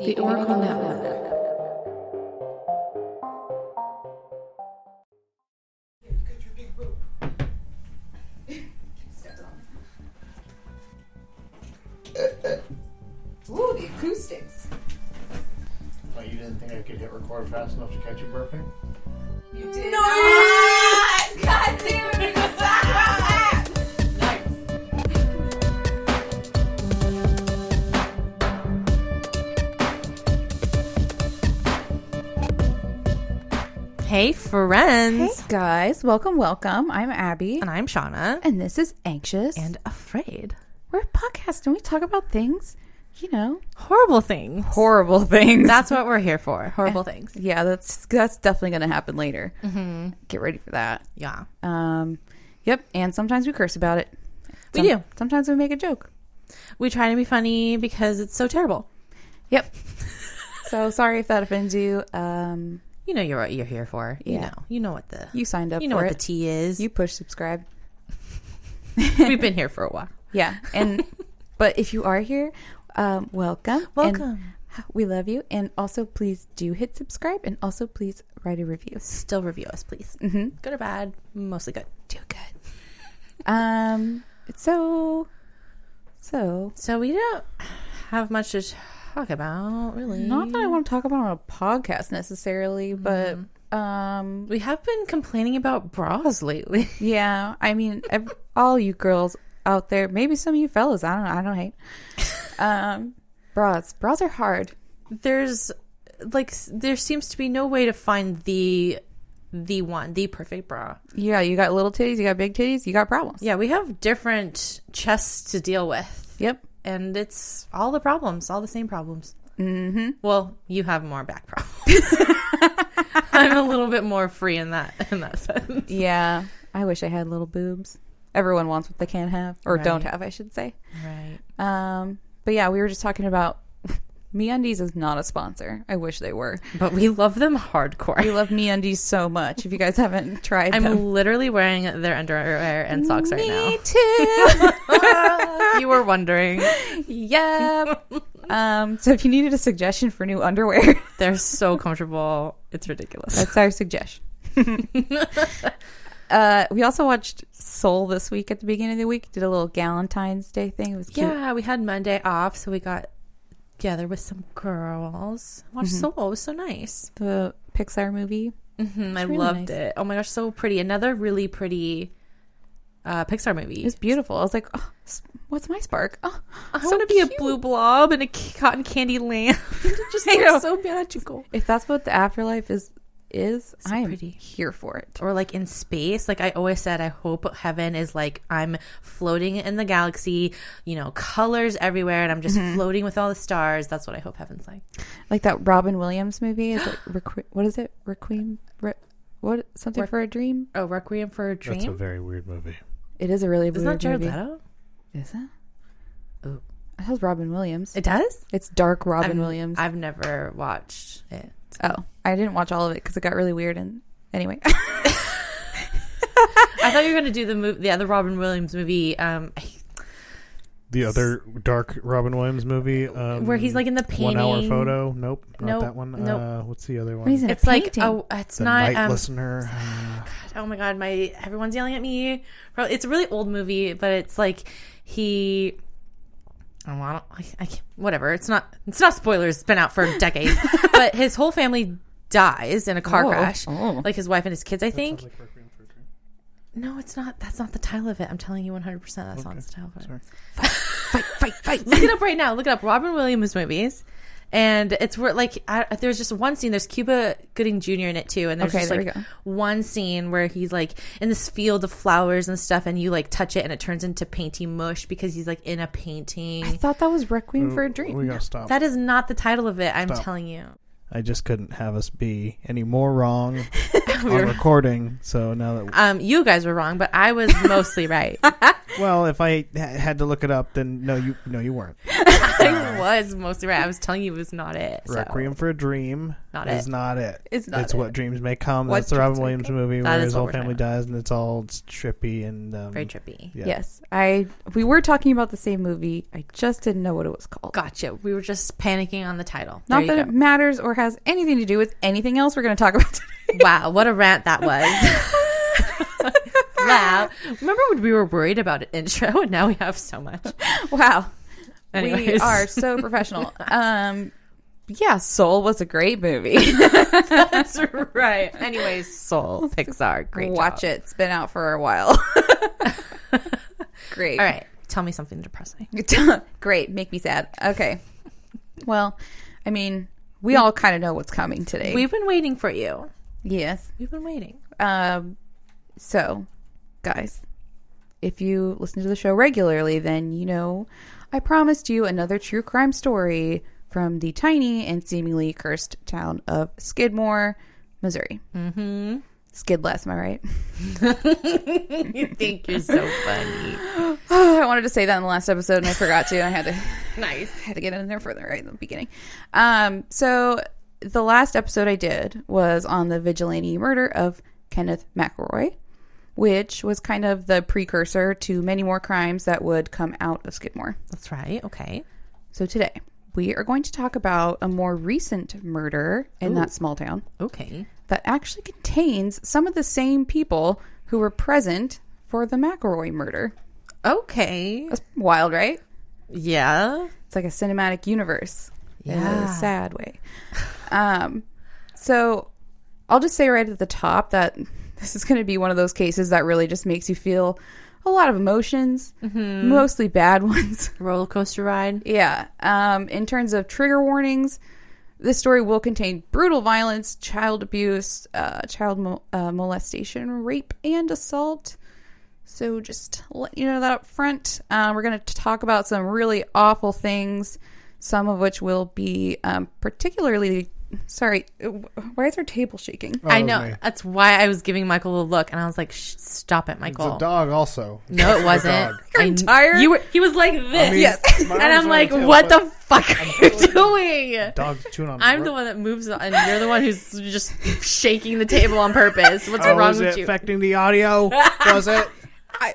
The Oracle Network. Ooh, the acoustics. Oh, you didn't think I could hit record fast enough to catch you burping? You did not! God damn it! Stop! Hey friends! Hey guys, welcome. I'm Abby. And I'm Shauna. And this is Anxious. And Afraid. We're a podcast and we talk about things, you know. Horrible things. Horrible things. That's what we're here for. Horrible things. Yeah, that's definitely going to happen later. Mm-hmm. Get ready for that. Yeah. Yep, and sometimes we curse about it. We do. Sometimes we make a joke. We try to be funny because it's so terrible. Yep. So sorry if that offends you. You know what you're here for. Yeah. You know what the... You signed up You know for what it. the tea is. You push subscribe. We've been here for a while. Yeah. But if you are here, welcome. Welcome. And we love you. And also, please do hit subscribe. And also, please write a review. Still review us, please. Mm-hmm. Good or bad? Mostly good. Do good. So we don't have much to talk about, really. not that I want to talk about on a podcast necessarily, but we have been complaining about bras lately. yeah, I mean, all you girls out there, maybe some of you fellas, I don't hate. Bras are hard. There seems to be no way to find the perfect bra. Yeah, you got little titties, you got big titties, you got problems. Yeah, we have different chests to deal with. Yep. And it's all the problems, all the same problems. Mm-hmm. Well, you have more back problems. I'm a little bit more free in that sense. Yeah, I wish I had little boobs. Everyone wants what they can't have, or Right. don't have, I should say. Right. But yeah, we were just talking about MeUndies is not a sponsor. I wish they were. But we love them hardcore. We love MeUndies so much. If you guys haven't tried them. I'm literally wearing their underwear and socks right now. Me too. You were wondering. Yep. So if you needed a suggestion for new underwear, They're so comfortable. It's ridiculous. that's our suggestion. We also watched Soul this week at the beginning of the week. Did a little Galentine's Day thing. It was cute. Yeah, we had Monday off, so we got together with some girls. Watched Soul. It was so nice. The Pixar movie. I really loved nice. it. Oh my gosh, so pretty. Another really pretty Pixar movie. It was beautiful. I was like, oh, what's my spark? Oh, I so want to be a cute. blue blob in a cotton candy lamp. It just I know. looks so magical. If that's what the afterlife is I am pretty. here for it. Or like in space, like I always said, I hope heaven is like I'm floating in the galaxy, colors everywhere, and I'm just floating with all the stars. That's what I hope heaven's like. Like that Robin Williams movie. Is it what is it? Requiem? What? Something for a dream? Oh, Requiem for a Dream? That's a very weird movie. It is a really Isn't weird that Jared movie. Leto? Is it? Oh. It has Robin Williams. It does? It's dark Robin Williams. I've never watched it. Oh, I didn't watch all of it because it got really weird. And anyway, I thought you were going to do the other Robin Williams movie. The other dark Robin Williams movie, where he's like in the painting. 1 hour photo. Nope, not Nope, that one. nope. What's the other one? He's in It's a like painting. it's the not. Night Listener. Oh my god, everyone's yelling at me. It's a really old movie, but it's like he. I can't, whatever. It's not spoilers. It's been out for decades. But his whole family dies in a car crash. Oh. Like his wife and his kids, I think. Sounds like Requiem for a Dream. No, it's not. That's not the title of it. I'm telling you 100%. That's not the title of it. Sorry. Fight. Look it up right now. Look it up. Robin Williams movies. And it's where there's just one scene. There's Cuba Gooding Jr. in it too, and there's just there like we go. one scene where he's like in this field of flowers and stuff, and you like touch it, and it turns into painting mush because he's like in a painting. I thought that was Requiem for a Dream. We gotta stop. That is not the title of it. I'm Stop. telling you. I just couldn't have us be any more wrong. on recording. So now that You guys were wrong, but I was mostly right. well, if I had to look it up, then no, you weren't. I was mostly right. I was telling you it was not it. So. Requiem for a Dream is not it. It's not. It's it. What Dreams May Come. What That's the Dreams Robin May Williams Come. movie That where is his what whole we're family talking dies, and it's all trippy and Very trippy. Yeah. Yes, we were talking about the same movie. I just didn't know what it was called. Gotcha. We were just panicking on the title. Not that it matters or has anything to do with anything else we're going to talk about today. Wow, what a rant that was. Wow. Remember when we were worried about an intro and now we have so much? Wow. We Anyways. are so professional. Yeah, Soul was a great movie. That's right. Anyways, Soul, Pixar, great Watch job. it. It's been out for a while. Great. All right, tell me something depressing. Great. Make me sad. Okay. Well, I mean, we all kind of know what's coming today. We've been waiting for you. Yes. We've been waiting. So, guys, if you listen to the show regularly, then you know I promised you another true crime story from the tiny and seemingly cursed town of Skidmore, Missouri. Mm-hmm. Skidless, am I right? You think you're so funny. I wanted to say that in the last episode and I forgot to. I had to Nice. had to get in there further right in the beginning. So the last episode I did was on the vigilante murder of Kenneth McElroy, which was kind of the precursor to many more crimes that would come out of Skidmore. That's right. Okay. So today we are going to talk about a more recent murder in that small town Okay. that actually contains some of the same people who were present for the McElroy murder. Okay. That's wild, right? Yeah. It's like a cinematic universe in Yeah. a sad way. So I'll just say right at the top that this is going to be one of those cases that really just makes you feel a lot of emotions, mostly bad ones. Roller coaster ride. Yeah. In terms of trigger warnings, this story will contain brutal violence, child abuse, child molestation, rape, and assault. So just let you know that up front. We're going to talk about some really awful things, some of which will be particularly... Sorry, why is our table shaking? Oh, I that was know. me. That's why I was giving Michael a look, and I was like, stop it, It's Michael. a dog also. No, it wasn't. dog. You're tired? He was like this. mean, Yes. my And arms I'm are like, on the what tail, the fuck are you doing? Dog's chewing on I'm the one that moves, and you're the one who's just shaking the table on purpose. What's wrong was with it you? affecting the audio? Was it?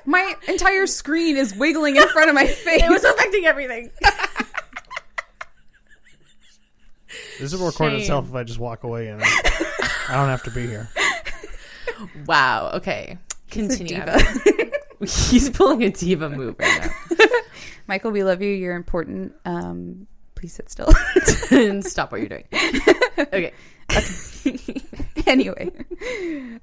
My entire screen is wiggling in front of my face. It was affecting everything. This will record Shame. itself if I just walk away and I don't have to be here. Wow. Okay. Continue. diva. He's pulling a diva move right Michael, we love you. You're important. Please sit still. now. And stop what you're doing. Okay. Anyway.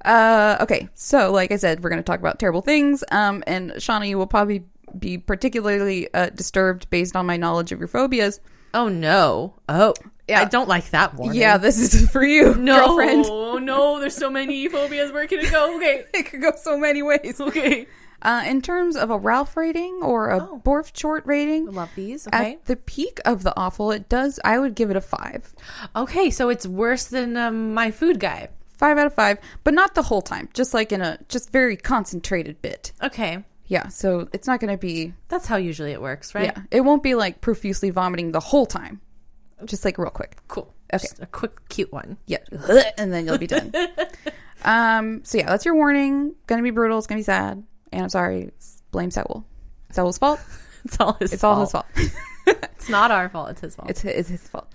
Okay. So, like I said, we're going to talk about terrible things. And Shauna, you will probably be particularly disturbed based on my knowledge of your phobias. Oh no. Oh. Yeah. I don't like that warning. Yeah, this is for you, No. girlfriend. No. There's so many phobias. Where can it go? Okay. It could go so many ways. Okay. In terms of a Ralph rating or a Barf short rating, Love these. Okay. at the peak of the awful, I would give it a 5. Okay. So it's worse than my food guy. 5 out of 5, but not the whole time. Just like in a very concentrated bit. Okay. Yeah, so it's not going to be... That's how usually it works, right? Yeah, it won't be like profusely vomiting the whole time. Just like real quick. Cool. Okay. Just a quick, cute one. Yeah, and then you'll be done. So yeah, that's your warning. Gonna be brutal. It's gonna be sad. And I'm sorry. Blame Sewell. Sewell's fault. It's all his It's fault. all his fault. It's not our fault. It's his fault. It's his fault.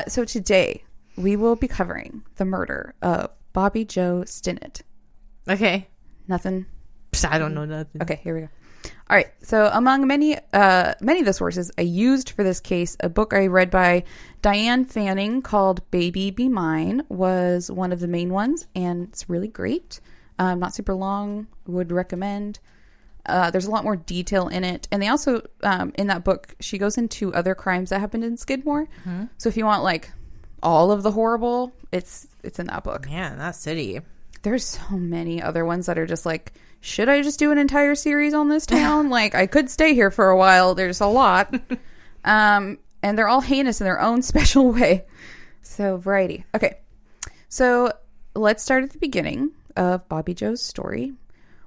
So today we will be covering the murder of Bobbie Jo Stinnett. Okay. Nothing. I don't know nothing. Okay, here we go. All right. So among many of the sources I used for this case, a book I read by Dianne Fanning called Baby Be Mine was one of the main ones, and it's really great. Not super long. Would recommend. There's a lot more detail in it, and they also in that book she goes into other crimes that happened in Skidmore. Mm-hmm. So if you want like all of the horrible, it's in that book. Man, that city. There's so many other ones that are just like, should I just do an entire series on this town? Like, I could stay here for a while. There's a lot. And they're all heinous in their own special way. So, variety. Okay. So, let's start at the beginning of Bobbie Jo's story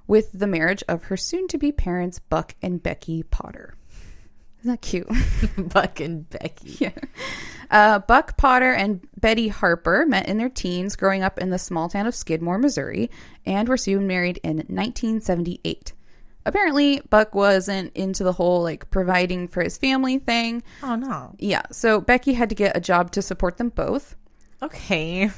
with the marriage of her soon-to-be parents, Buck and Becky Potter. Isn't that cute? Buck and Becky. Yeah. Buck Potter and Betty Harper met in their teens growing up in the small town of Skidmore, Missouri, and were soon married in 1978. Apparently, Buck wasn't into the whole, like, providing for his family thing. Oh, no. Yeah, so Becky had to get a job to support them both. Okay.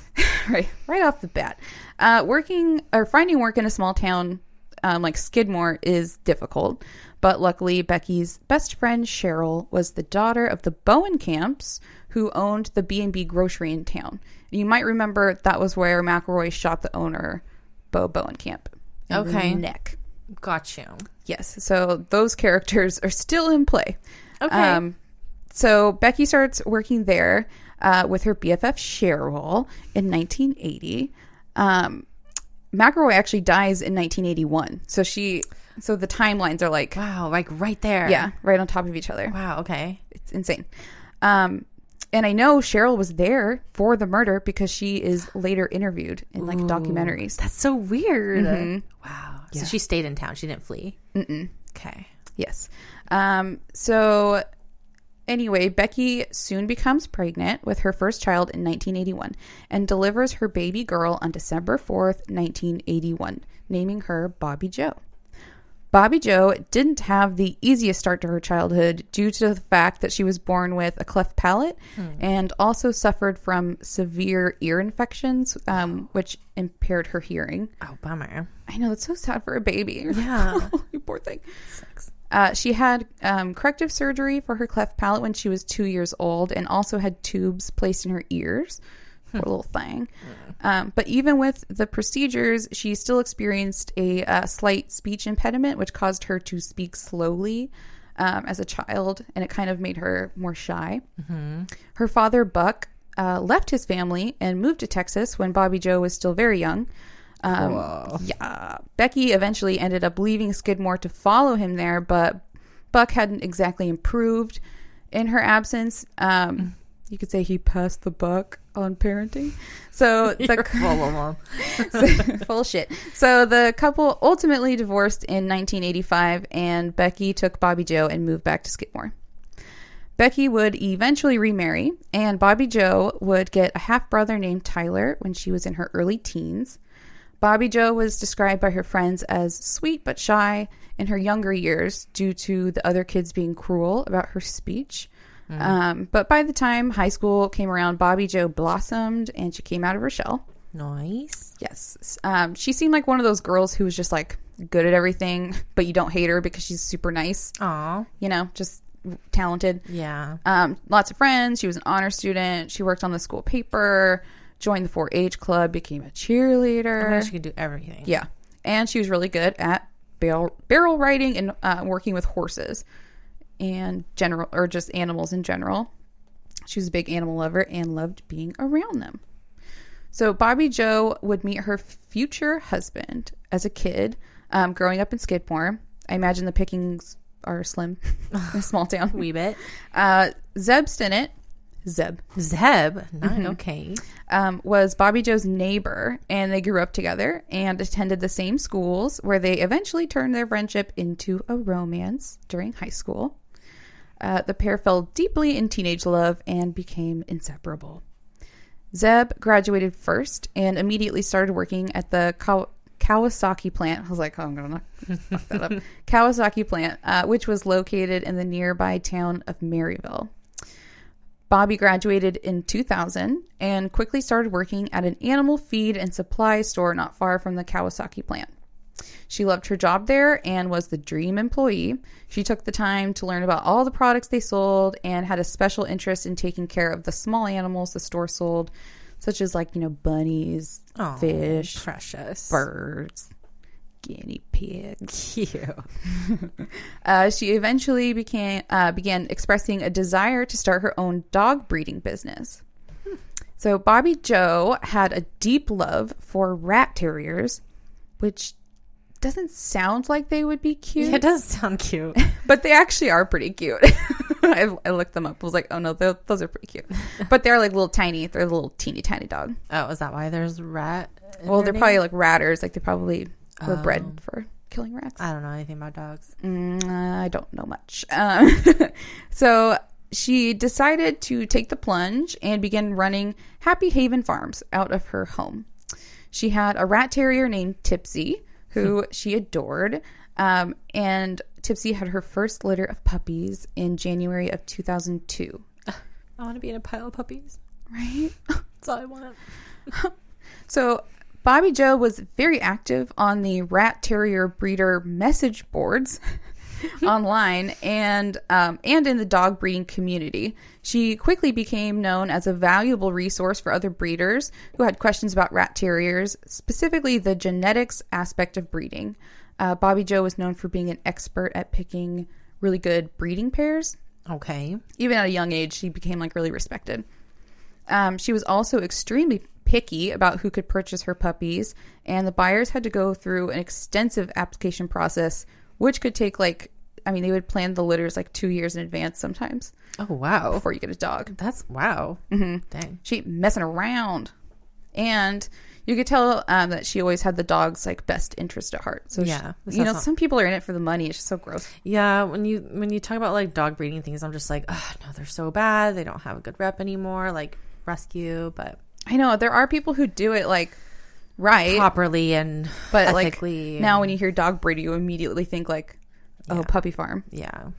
right off the bat. Finding work in a small town like Skidmore is difficult. But luckily, Becky's best friend, Cheryl, was the daughter of the Bowenkamps, who owned the B&B grocery in town. You might remember that was where McElroy shot the owner, Bo Bowenkamp, in the neck. Got you. Yes, so those characters are still in play. Okay. So Becky starts working there with her BFF, Cheryl, in 1980. McElroy actually dies in 1981. So the timelines are like... Wow, like right there. Yeah, right on top of each other. Wow, okay. It's insane. And I know Cheryl was there for the murder because she is later interviewed in like documentaries. That's so weird. Mm-hmm. Wow. Yeah. So she stayed in town. She didn't flee. Mm-mm. Okay. Yes. So anyway, Becky soon becomes pregnant with her first child in 1981 and delivers her baby girl on December 4th, 1981, naming her Bobbie Jo. Bobbie Jo didn't have the easiest start to her childhood due to the fact that she was born with a cleft palate and also suffered from severe ear infections, which impaired her hearing. Oh, bummer. I know, that's so sad for a baby. Yeah. You poor thing. Sucks. She had corrective surgery for her cleft palate when she was 2 years old and also had tubes placed in her ears. Poor little thing. But even with the procedures, she still experienced a slight speech impediment, which caused her to speak slowly as a child, and it kind of made her more shy. Mm-hmm. Her father, Buck, left his family and moved to Texas when Bobbie Jo was still very young. Yeah, Becky eventually ended up leaving Skidmore to follow him there, but Buck hadn't exactly improved in her absence. You could say he passed the buck on parenting. So full shit. So the couple ultimately divorced in 1985, and Becky took Bobbie Jo and moved back to Skidmore. Becky would eventually remarry, and Bobbie Jo would get a half-brother named Tyler when she was in her early teens. Bobbie Jo was described by her friends as sweet but shy in her younger years due to the other kids being cruel about her speech. But by the time high school came around, Bobbie Jo blossomed and she came out of her shell. Nice. Yes. She seemed like one of those girls who was just like good at everything, but you don't hate her because she's super nice. Aw. You know, just talented. Yeah. Lots of friends. She was an honor student. She worked on the school paper, joined the 4-H club, became a cheerleader. I mean, she could do everything. Yeah. And she was really good at barrel riding and working with horses. And just animals in general. She was a big animal lover and loved being around them. So Bobbie Jo would meet her future husband as a kid, growing up in Skidmore. I imagine the pickings are slim in a small town. Wee bit. Zeb Stinnett. Zeb. Not okay. Was Bobbie Jo's neighbor, and they grew up together and attended the same schools where they eventually turned their friendship into a romance during high school. The pair fell deeply in teenage love and became inseparable. Zeb graduated first and immediately started working at the Kawasaki plant. I was like, oh, I'm going to fuck that up. Kawasaki plant, which was located in the nearby town of Maryville. Bobbie graduated in 2000 and quickly started working at an animal feed and supply store not far from the Kawasaki plant. She loved her job there and was the dream employee. She took the time to learn about all the products they sold and had a special interest in taking care of the small animals the store sold, such as bunnies, fish, precious birds, guinea pigs. Cute. She eventually began expressing a desire to start her own dog breeding business. So Bobbie Jo had a deep love for rat terriers, which doesn't sound like they would be cute. Yeah, it does sound cute. But they actually are pretty cute. I looked them up. I was like, oh no, those are pretty cute. But they're like little tiny. They're a little teeny tiny dog. Oh, is that why there's rat? Well, they're probably like ratters. Like they probably were bred for killing rats. I don't know anything about dogs. I don't know much. So she decided to take the plunge and begin running Happy Haven Farms out of her home. She had a rat terrier named Tipsy, who she adored. And Tipsy had her first litter of puppies in January of 2002. I want to be in a pile of puppies. Right? That's all I want. So Bobbie Jo was very active on the rat terrier breeder message boards online and in the dog breeding community. She quickly became known as a valuable resource for other breeders who had questions about rat terriers, specifically the genetics aspect of breeding. Bobbie Jo was known for being an expert at picking really good breeding pairs. Okay. Even at a young age, she became like really respected. She was also extremely picky about who could purchase her puppies, and the buyers had to go through an extensive application process, which could take they would plan the litters like 2 years in advance sometimes. Oh, wow. Before you get a dog. That's wow. Mm-hmm. Dang. She ain't messing around. And you could tell that she always had the dog's like best interest at heart. So yeah, some people are in it for the money. It's just so gross. Yeah, when you talk about like dog breeding things, I'm just like, oh no, they're so bad. They don't have a good rep anymore. Like rescue, but I know there are people who do it like right, properly and but ethically. Like now, when you hear dog breeding, you immediately think like, oh, puppy farm. Yeah,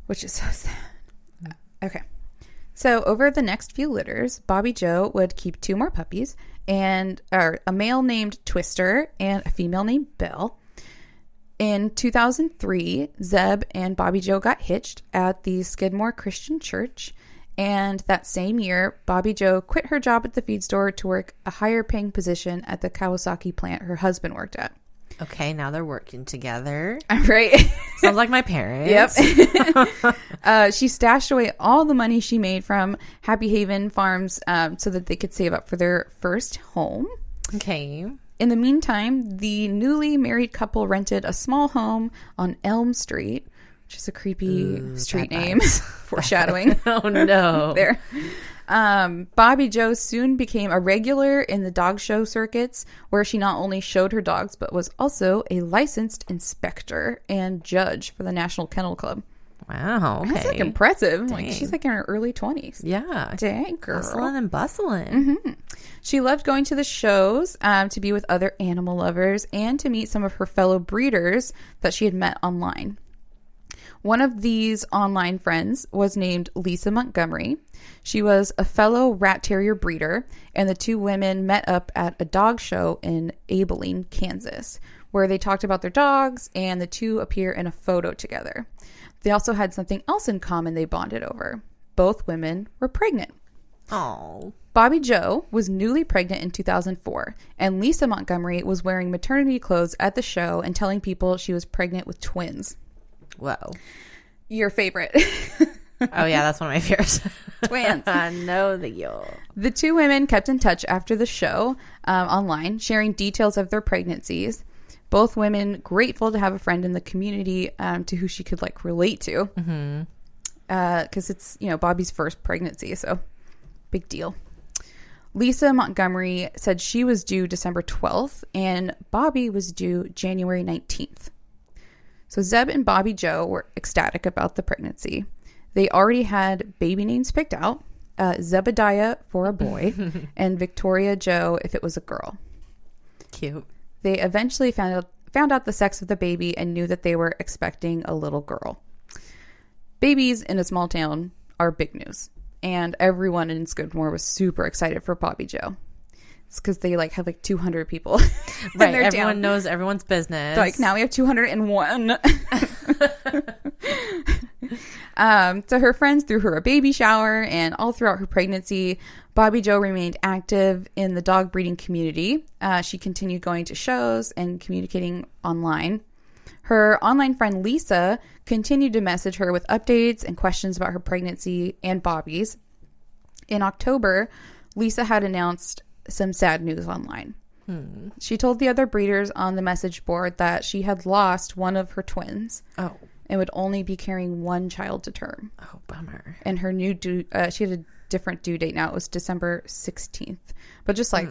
which is so sad. Okay. So over the next few litters, Bobbie Jo would keep 2 more puppies, and a male named Twister and a female named Belle. In 2003, Zeb and Bobbie Jo got hitched at the Skidmore Christian Church, and that same year, Bobbie Jo quit her job at the feed store to work a higher paying position at the Kawasaki plant her husband worked at. Okay, now they're working together. Right. Sounds like my parents. Yep. She stashed away all the money she made from Happy Haven Farms so that they could save up for their first home. Okay. In the meantime, the newly married couple rented a small home on Elm Street, which is a creepy street name. Foreshadowing. Oh, no. There. Bobbie Jo soon became a regular in the dog show circuits, where she not only showed her dogs, but was also a licensed inspector and judge for the National Kennel Club. Wow. Okay. That's like impressive. Dang. Like she's like in her early 20s. Yeah. Dang, girl. Hustling and bustling. Mm-hmm. She loved going to the shows to be with other animal lovers and to meet some of her fellow breeders that she had met online. One of these online friends was named Lisa Montgomery. She was a fellow rat terrier breeder, and the 2 women met up at a dog show in Abilene, Kansas, where they talked about their dogs, and the 2 appear in a photo together. They also had something else in common they bonded over. Both women were pregnant. Oh. Bobbie Jo was newly pregnant in 2004, and Lisa Montgomery was wearing maternity clothes at the show and telling people she was pregnant with twins. Whoa. Your favorite. Oh, yeah, that's one of my fears. Twins. I know that you. The 2 women kept in touch after the show online, sharing details of their pregnancies. Both women grateful to have a friend in the community to who she could like relate to. Because it's, Bobbie's first pregnancy, so big deal. Lisa Montgomery said she was due December 12th, and Bobbie was due January 19th. So Zeb and Bobbie Jo were ecstatic about the pregnancy. They already had baby names picked out, Zebediah for a boy, and Victoria Jo if it was a girl. Cute. They eventually found out the sex of the baby and knew that they were expecting a little girl. Babies in a small town are big news, and everyone in Skidmore was super excited for Bobbie Jo. It's because they have 200 people. Right, everyone knows everyone's business. They're now we have 201. So her friends threw her a baby shower, and all throughout her pregnancy, Bobbie Jo remained active in the dog breeding community. She continued going to shows and communicating online. Her online friend Lisa continued to message her with updates and questions about her pregnancy and Bobbie's. In October, Lisa had announced some sad news online. She told the other breeders on the message board that she had lost one of her twins Oh. and would only be carrying one child to term. Oh, bummer. And her new she had a different due date now. It was December 16th. But just like,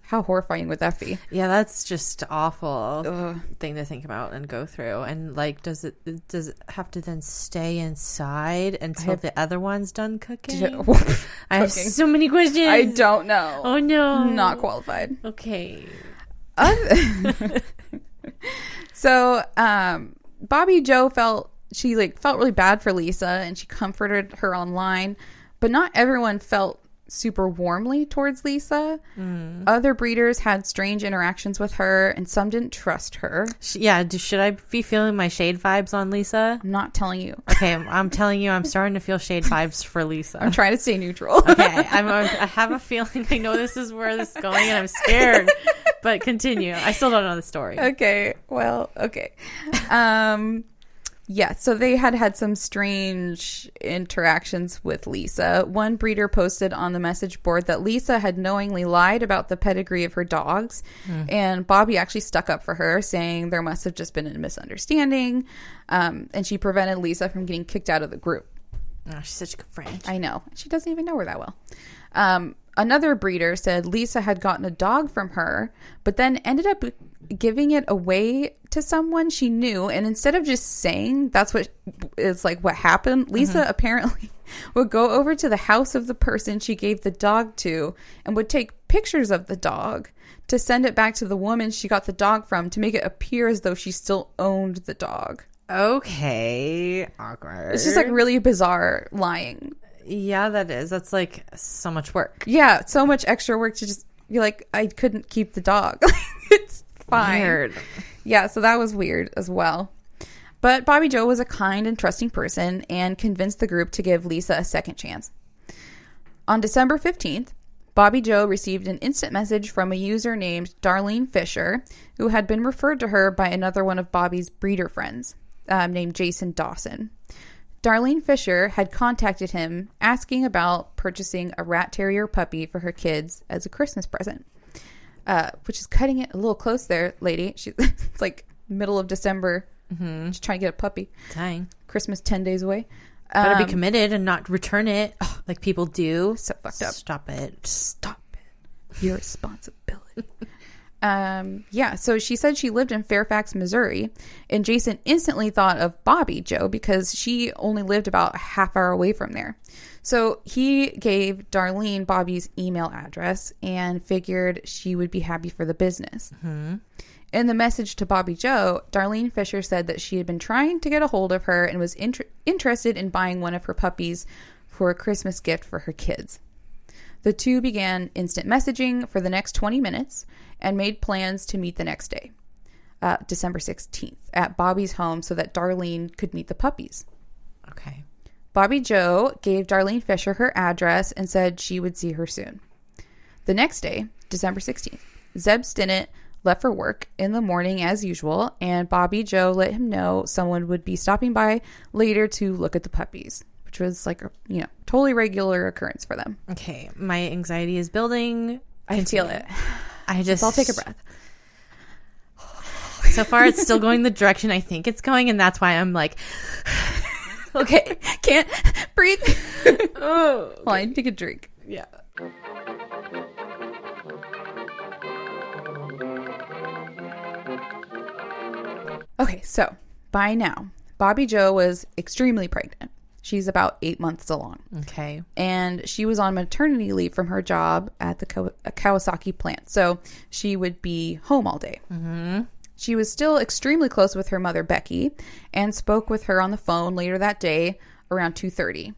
how horrifying would that be? Yeah, that's just awful thing to think about and go through. And like, does it have to then stay inside until the other one's done cooking? I have so many questions. I don't know. Oh no, Not qualified. Okay. So, Bobbie Jo felt really bad for Lisa, and she comforted her online, but not everyone felt super warmly towards Lisa. Other breeders had strange interactions with her, and some didn't trust her. Yeah, should I be feeling my shade vibes on Lisa? I'm not telling you. Okay, I'm telling you, I'm starting to feel shade vibes for Lisa. I'm trying to stay neutral. Okay, I have a feeling I know this is where this is going, and I'm scared. But continue. I still don't know the story. Okay. Well, okay. Yeah, so they had some strange interactions with Lisa. One breeder posted on the message board that Lisa had knowingly lied about the pedigree of her dogs, and Bobbie actually stuck up for her, saying there must have just been a misunderstanding, and she prevented Lisa from getting kicked out of the group. Oh, she's such a good friend. I know. She doesn't even know her that well. Another breeder said Lisa had gotten a dog from her, but then ended up giving it away to someone she knew. And instead of just saying that's what is like what happened, Lisa apparently would go over to the house of the person she gave the dog to and would take pictures of the dog to send it back to the woman she got the dog from to make it appear as though she still owned the dog. Okay. Awkward. It's just like really bizarre lying. Yeah, that is. That's like so much work. Yeah, so much extra work to just be like, I couldn't keep the dog. It's fine. Weird. Yeah, so that was weird as well. But Bobbie Jo was a kind and trusting person and convinced the group to give Lisa a second chance. On December 15th, Bobbie Jo received an instant message from a user named Darlene Fisher, who had been referred to her by another one of Bobbie's breeder friends, named Jason Dawson. Darlene Fisher had contacted him asking about purchasing a rat terrier puppy for her kids as a Christmas present, which is cutting it a little close there, lady. It's like middle of December. She's trying to get a puppy. Dang. Christmas 10 days away. Better be committed and not return it like people do. So fucked up. Stop it. Stop it. Your responsibility. Yeah, so she said she lived in Fairfax, Missouri, and Jason instantly thought of Bobbie Jo because she only lived about a half hour away from there. So he gave Darlene Bobbie's email address and figured she would be happy for the business. In the message to Bobbie Jo, Darlene Fisher said that she had been trying to get a hold of her and was interested in buying one of her puppies for a Christmas gift for her kids. The two began instant messaging for the next 20 minutes and made plans to meet the next day, December 16th, at Bobbie's home so that Darlene could meet the puppies. Okay. Bobbie Jo gave Darlene Fisher her address and said she would see her soon. The next day, December 16th, Zeb Stinnett left for work in the morning as usual, and Bobbie Jo let him know someone would be stopping by later to look at the puppies, which was like a totally regular occurrence for them. Okay. My anxiety is building. I feel it. I'll take a breath. So far, it's still going the direction I think it's going, and that's why I'm like, okay, can't breathe. oh, okay. Well, I need to take a drink. Yeah. Okay, so by now, Bobbie Jo was extremely pregnant. She's about 8 months along. Okay. And she was on maternity leave from her job at the Kawasaki plant. So she would be home all day. She was still extremely close with her mother, Becky, and spoke with her on the phone later that day around 2:30.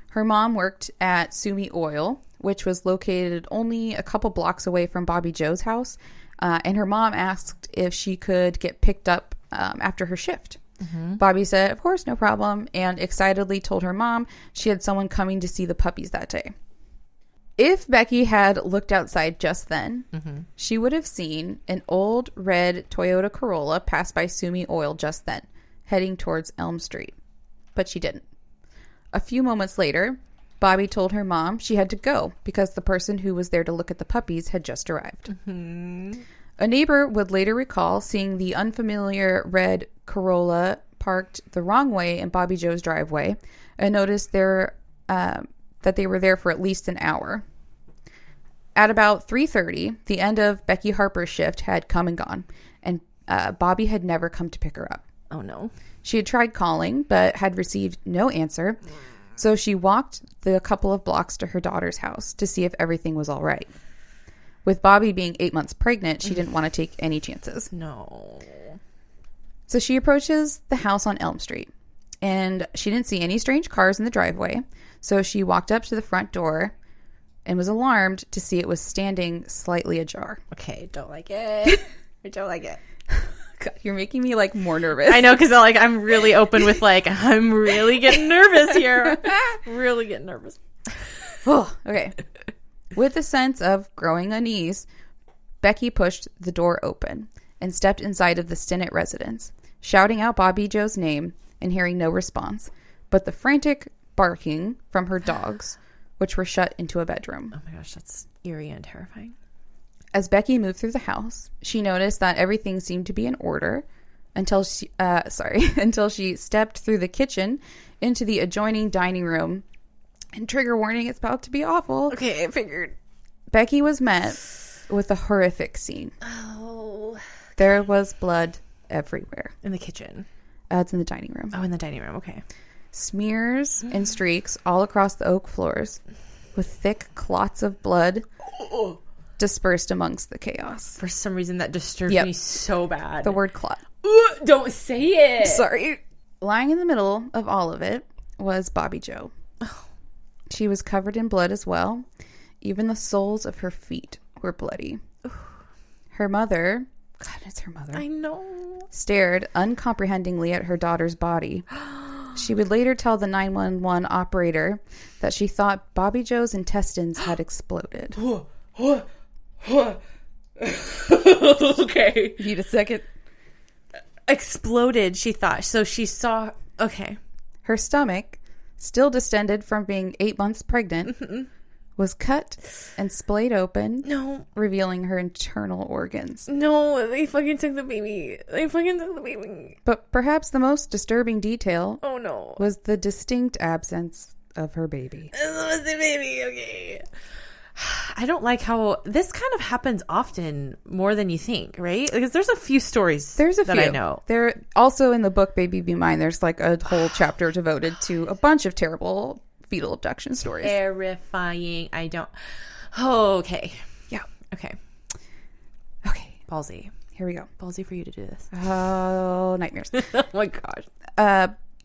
Her mom worked at Sumi Oil, which was located only a couple blocks away from Bobbie Jo's house. And her mom asked if she could get picked up after her shift. Bobbie said, of course, no problem, and excitedly told her mom she had someone coming to see the puppies that day. If Becky had looked outside just then, she would have seen an old red Toyota Corolla pass by Sumi Oil just then, heading towards Elm Street. But she didn't. A few moments later, Bobbie told her mom she had to go because the person who was there to look at the puppies had just arrived. A neighbor would later recall seeing the unfamiliar red Corolla parked the wrong way in Bobbie Jo's driveway and noticed that they were there for at least an hour. At about 3:30, the end of Becky Harper's shift had come and gone, and Bobbie had never come to pick her up. Oh, no. She had tried calling, but had received no answer, so she walked the couple of blocks to her daughter's house to see if everything was all right. With Bobbie being 8 months pregnant, she didn't want to take any chances. No. So she approaches the house on Elm Street, and she didn't see any strange cars in the driveway, so she walked up to the front door and was alarmed to see it was standing slightly ajar. Okay, don't like it. I don't like it. God, you're making me, like, more nervous. I know, because I'm really open with, like, I'm really getting nervous here. Really getting nervous. Oh, okay. With a sense of growing unease, Becky pushed the door open and stepped inside of the Stinnett residence, shouting out Bobbie Jo's name and hearing no response, but the frantic barking from her dogs, which were shut into a bedroom. Oh my gosh, that's eerie and terrifying. As Becky moved through the house, she noticed that everything seemed to be in order until she stepped through the kitchen into the adjoining dining room. And trigger warning, it's about to be awful. Okay, I figured. Becky was met with a horrific scene. Oh. There was blood everywhere. In the kitchen. It's in the dining room. Oh, in the dining room. Okay. Smears and streaks all across the oak floors, with thick clots of blood dispersed amongst the chaos. For some reason, that disturbed me so bad. The word clot. Don't say it. Sorry. Lying in the middle of all of it was Bobbie Jo. She was covered in blood as well. Even the soles of her feet were bloody. Her mother, God, it's her mother. I know. Stared uncomprehendingly at her daughter's body. She would later tell the 911 operator that she thought Bobbie Jo's intestines had exploded. Okay. Need a second? Exploded, she thought. So she saw... Okay. Her stomach, still distended from being 8 months pregnant, was cut and splayed open, revealing her internal organs. No, they fucking took the baby. But perhaps the most disturbing detail was the distinct absence of her baby. It was the baby, okay. I don't like how this kind of happens often, more than you think, right? Because there's a few stories that I know. There also in the book Baby Be Mine, there's like a whole chapter devoted to a bunch of terrible fetal abduction stories. Terrifying. I don't... Oh, okay. Yeah. Okay. Ballsy. Here we go. Ballsy for you to do this. Oh, nightmares. Oh my gosh.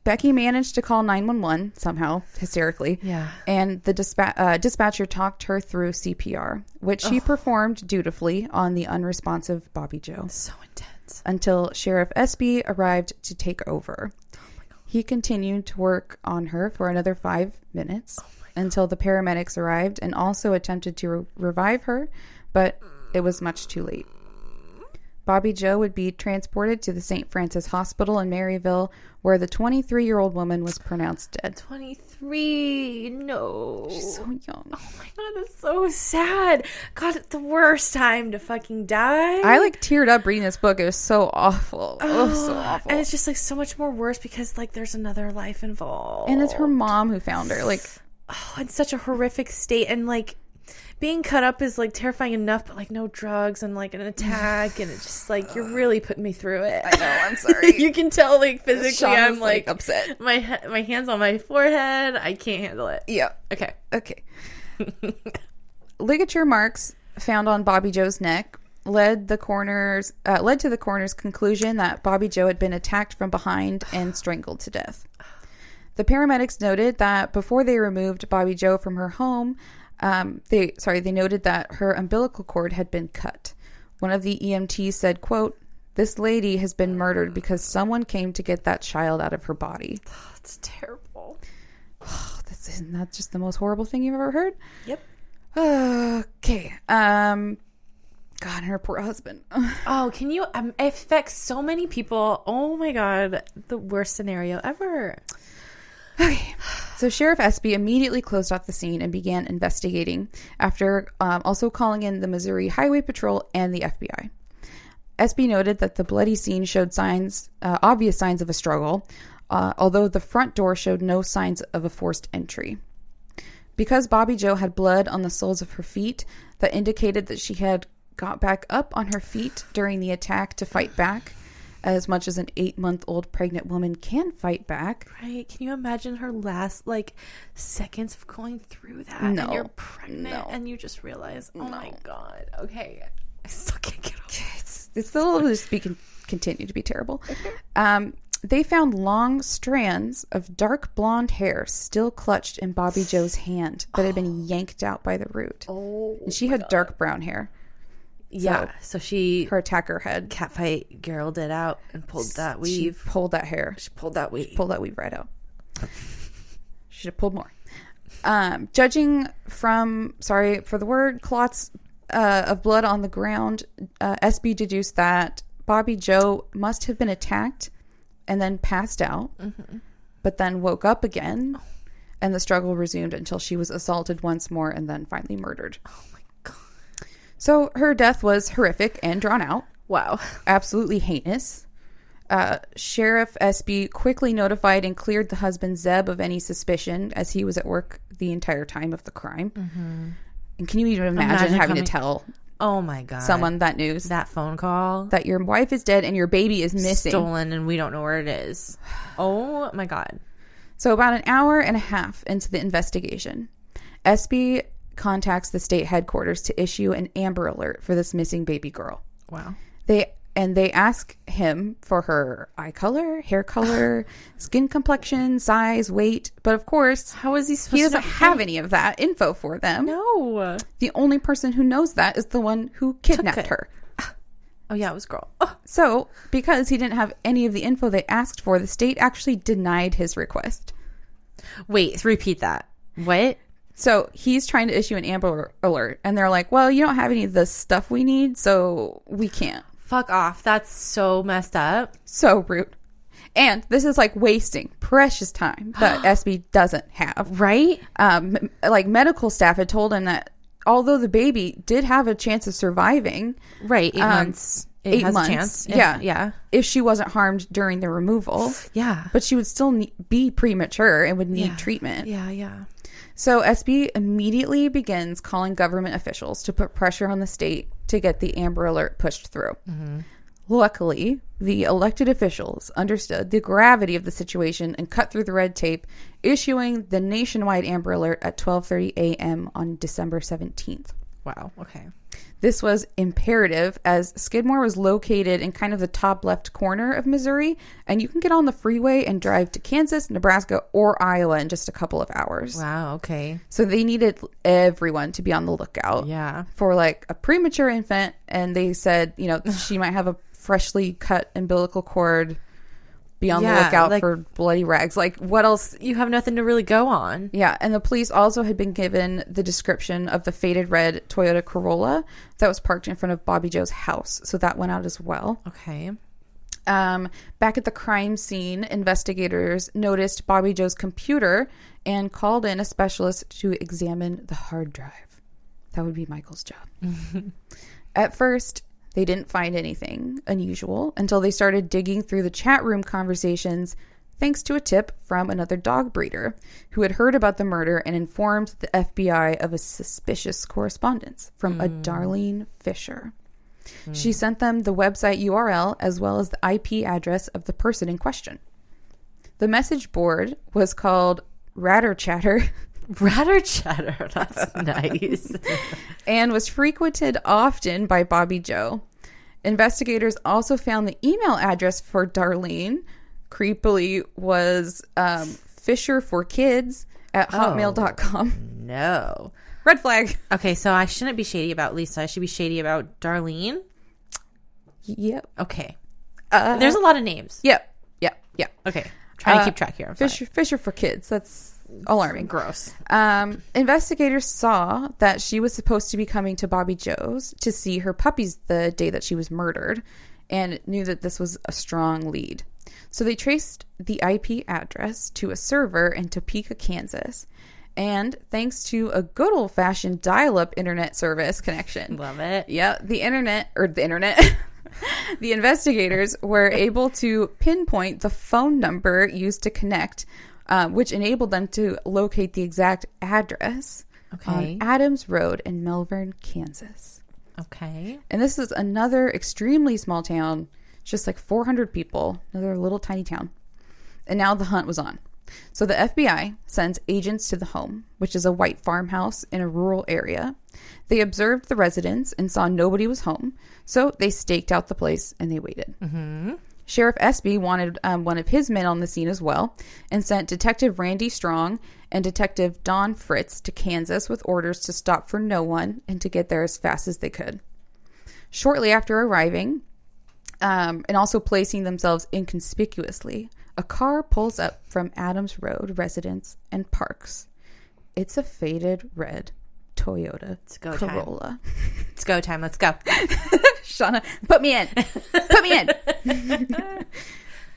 Becky managed to call 911 somehow, hysterically. Yeah. And the dispatcher talked her through CPR, which she performed dutifully on the unresponsive Bobbie Jo. So intense. Until Sheriff Espy arrived to take over. Oh my God. He continued to work on her for another 5 minutes until the paramedics arrived and also attempted to revive her, but it was much too late. Bobbie Jo would be transported to the St. Francis Hospital in Maryville, where the 23-year-old woman was pronounced dead. 23. No. She's so young. Oh my God, that's so sad. God, it's the worst time to fucking die. I teared up reading this book. It was so awful. Oh, so awful. And it's just so much more worse because there's another life involved. And it's her mom who found her. In such a horrific state. And being cut up is terrifying enough, but no drugs and an attack, and it's just you're really putting me through it. I know, I'm sorry. You can tell physically Sean I'm was, upset. My hands on my forehead. I can't handle it. Yeah. Okay. Ligature marks found on Bobbie Jo's neck led to the coroner's conclusion that Bobbie Jo had been attacked from behind and strangled to death. The paramedics noted that before they removed Bobbie Jo from her home, they noted that her umbilical cord had been cut. One of the EMTs said, quote, "This lady has been murdered because someone came to get that child out of her body." Oh, it's terrible. Isn't that just the most horrible thing you've ever heard? Yep. Okay. God, and her poor husband. Oh, can you... it affects so many people. Oh my God. The worst scenario ever. Okay. So Sheriff Espy immediately closed off the scene and began investigating after also calling in the Missouri Highway Patrol and the FBI. Espy noted that the bloody scene showed obvious signs of a struggle, although the front door showed no signs of a forced entry. Because Bobbie Jo had blood on the soles of her feet that indicated that she had got back up on her feet during the attack to fight back, as much as an 8-month-old pregnant woman can fight back. Right. Can you imagine her last, seconds of going through that? No. And you're pregnant and you just realize, oh my God. Okay. I still can't get over it. It's still continue to be terrible. They found long strands of dark blonde hair still clutched in Bobbie Jo's hand that had been yanked out by the root. Oh, and she had dark brown hair. Yeah, so her attacker had catfight girl did out and pulled that weave. She pulled that hair. She pulled that weave. She pulled that weave right out. She should have pulled more. Judging from, sorry for the word, clots of blood on the ground, SB deduced that Bobbie Jo must have been attacked and then passed out, but then woke up again, and the struggle resumed until she was assaulted once more and then finally murdered. Oh my God. So her death was horrific and drawn out. Wow. Absolutely heinous. Sheriff Espy quickly notified and cleared the husband Zeb of any suspicion, as he was at work the entire time of the crime. And can you even imagine having to tell oh my God, someone that news, that phone call, that your wife is dead and your baby is missing, stolen, and we don't know where it is? Oh my God. So about an hour and a half into the investigation, Espy contacts the state headquarters to issue an Amber Alert for this missing baby girl. Wow. They ask him for her eye color, hair color, skin complexion, size, weight. But of course, how is he supposed he doesn't have any of that info for them. No. The only person who knows that is the one who kidnapped her. Oh, yeah, it was a girl. Oh. So, because he didn't have any of the info they asked for, the state actually denied his request. Wait, repeat that. What? So he's trying to issue an Amber Alert, and they're like, well, you don't have any of the stuff we need, so we can't. Fuck off. That's so messed up. So rude. And this is wasting precious time that SB doesn't have. Right? Medical staff had told him that although the baby did have a chance of surviving. Right. 8 months. It has a chance. Yeah. If she wasn't harmed during the removal. Yeah. But she would still be premature and would need treatment. Yeah. So SB immediately begins calling government officials to put pressure on the state to get the Amber Alert pushed through. Luckily, the elected officials understood the gravity of the situation and cut through the red tape, issuing the nationwide Amber Alert at 12:30 a.m. on December 17th. Wow. Okay. This was imperative as Skidmore was located in kind of the top left corner of Missouri, and you can get on the freeway and drive to Kansas, Nebraska, or Iowa in just a couple of hours. Wow, okay. So they needed everyone to be on the lookout for a premature infant, and they said, she might have a freshly cut umbilical cord. Be on the lookout for bloody rags. What else? You have nothing to really go on. Yeah, and the police also had been given the description of the faded red Toyota Corolla that was parked in front of Bobbie Jo's house. So that went out as well. Okay. Back at the crime scene, investigators noticed Bobbie Jo's computer and called in a specialist to examine the hard drive. That would be Michael's job. At first, they didn't find anything unusual until they started digging through the chat room conversations, thanks to a tip from another dog breeder who had heard about the murder and informed the FBI of a suspicious correspondence from a Darlene Fisher. She sent them the website URL as well as the IP address of the person in question. The message board was called Ratter Chatter. Ratter Chatter, that's nice. And was frequented often by Bobbie Jo. Investigators also found the email address for Darlene, creepily, was fisherforkids at hotmail.com. No. Red flag. Okay, so I shouldn't be shady about Lisa. I should be shady about Darlene. Yep. Okay. There's a lot of names. Yep. Okay. Trying to keep track here. Fisher for kids. That's alarming. Gross. Investigators saw that she was supposed to be coming to Bobbie Jo's to see her puppies the day that she was murdered, and knew that this was a strong lead. So they traced the IP address to a server in Topeka, Kansas. And thanks to a good old-fashioned dial-up internet service connection. Love it. Yeah, the internet. The investigators were able to pinpoint the phone number used to connect, which enabled them to locate the exact address on Adams Road in Melbourne, Kansas. Okay. And this is another extremely small town, just like 400 people, another little tiny town. And now the hunt was on. So the FBI sends agents to the home, which is a white farmhouse in a rural area. They observed the residence and saw nobody was home, so they staked out the place and they waited. Mm-hmm. Sheriff Espy wanted one of his men on the scene as well and sent Detective Randy Strong and Detective Don Fritz to Kansas with orders to stop for no one and to get there as fast as they could. Shortly after arriving, and also placing themselves inconspicuously, a car pulls up from Adams Road residence and parks. It's a faded red Toyota Corolla. It's go time. Let's go. Shauna, put me in. Put me in.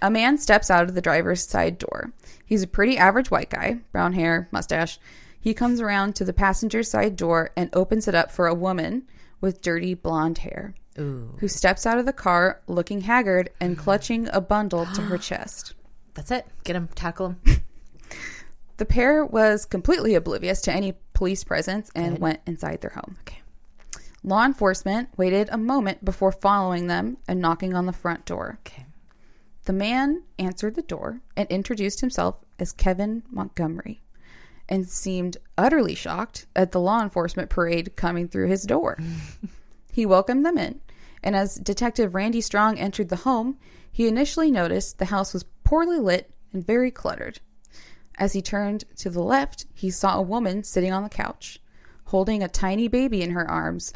A man steps out of the driver's side door. He's a pretty average white guy, brown hair, mustache. He comes around to the passenger side door and opens it up for a woman with dirty blonde hair. Ooh. Who steps out of the car looking haggard and clutching a bundle to her chest. That's it. Get him. Tackle him. The pair was completely oblivious to any police presence and went inside their home. Okay. Law enforcement waited a moment before following them and knocking on the front door. Okay. The man answered the door and introduced himself as Kevin Montgomery and seemed utterly shocked at the law enforcement parade coming through his door. He welcomed them in, and as Detective Randy Strong entered the home, he initially noticed the house was poorly lit and very cluttered. As he turned to the left, he saw a woman sitting on the couch, holding a tiny baby in her arms,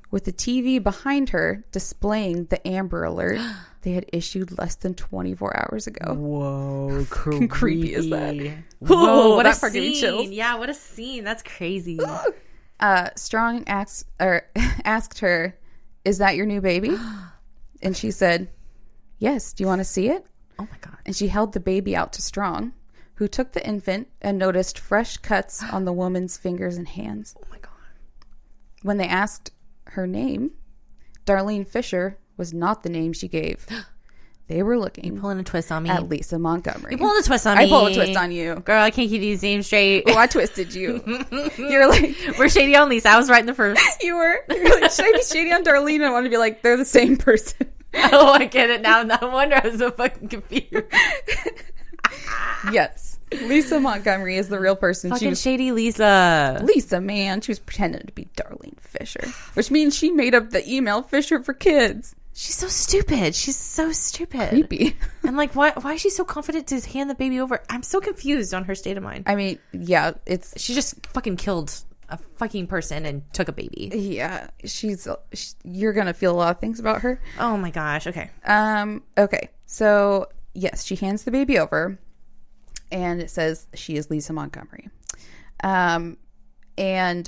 with the TV behind her displaying the Amber Alert they had issued less than 24 hours ago. Whoa, How creepy is that? Whoa, what that a part gave me chills. scene. Yeah, what a scene. That's crazy. Strong asked her, "Is that your new baby?" And she said, "Yes. Do you want to see it?" Oh my God. And she held the baby out to Strong, who took the infant and noticed fresh cuts on the woman's fingers and hands. Oh my God. When they asked her name, Darlene Fisher was not the name she gave. They were looking You're pulling a twist on me. at Lisa Montgomery. You're pulling a twist on me. I pulled a twist on you. Girl, I can't keep these names straight. Oh, I twisted you. You're like, we're shady on Lisa. I was right in the first. You're like, should I be shady on Darlene? I want to be like, they're the same person. Oh, I get it now. No wonder I was so fucking confused. Yes. Lisa Montgomery is the real person. Fucking She was shady Lisa. Lisa, man. She was pretending to be Darlene Fisher, which means she made up the email Fisher for Kids. She's so stupid. She's so stupid. Creepy. And like, why is she so confident to hand the baby over? I'm so confused on her state of mind. I mean, yeah, She just fucking killed a fucking person and took a baby. yeah, you're going to feel a lot of things about her. Oh my gosh. Okay. Okay. So, yes, she hands the baby over and it says she is Lisa Montgomery. And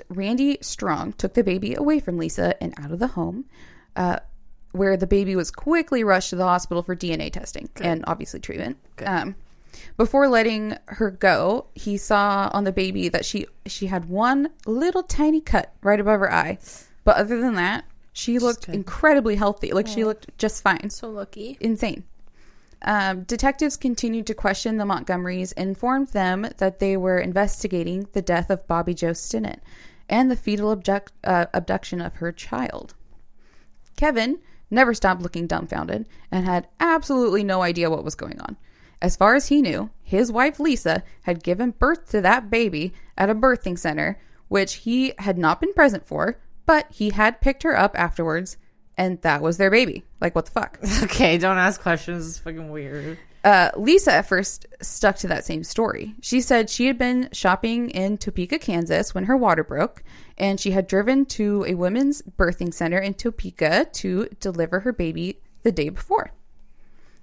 Randy Strong took the baby away from Lisa and out of the home, where the baby was quickly rushed to the hospital for DNA testing and obviously treatment. Before letting her go, he saw on the baby that she had one little tiny cut right above her eye. But other than that, she looked incredibly healthy. Like, she looked just fine. So lucky. Insane. Detectives continued to question the Montgomerys and informed them that they were investigating the death of Bobbie Jo Stinnett and the fetal abduction of her child. Kevin never stopped looking dumbfounded and had absolutely no idea what was going on. As far as he knew, his wife Lisa had given birth to that baby at a birthing center, which he had not been present for, but he had picked her up afterwards, and that was their baby. Like, what the fuck? Okay, don't ask questions. It's fucking weird. Lisa at first stuck to that same story. She said she had been shopping in Topeka, Kansas when her water broke, and she had driven to a women's birthing center in Topeka to deliver her baby the day before.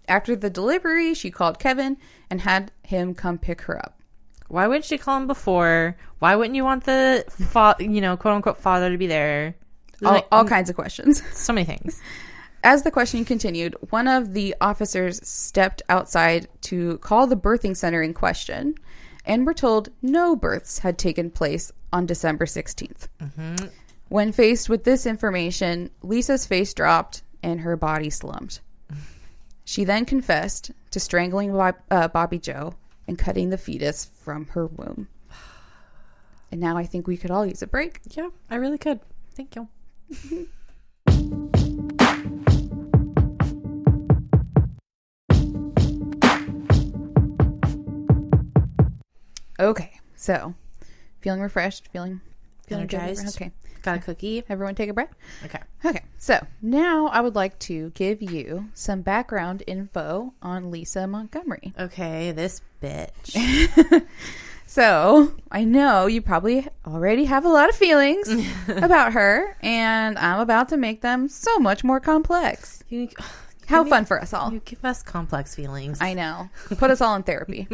After the delivery, she called Kevin and had him come pick her up. Why wouldn't she call him before? Why wouldn't you want the quote unquote father to be there? All kinds of questions. So many things. As the questioning continued, one of the officers stepped outside to call the birthing center in question, and were told no births had taken place on December 16th. Mm-hmm. When faced with this information, Lisa's face dropped and her body slumped. She then confessed to strangling Bobbie Jo and cutting the fetus from her womb. And now I think we could all use a break. Yeah, I really could. Thank you. Okay, so feeling refreshed, feeling Energized. good? Okay, Got a cookie? everyone take a breath. Okay. So now I would like to give you some background info on Lisa Montgomery. Okay, this bitch. So I know you probably already have a lot of feelings about her, and I'm about to make them so much more complex. How fun for us all. You give us complex feelings. I know. Put us all in therapy.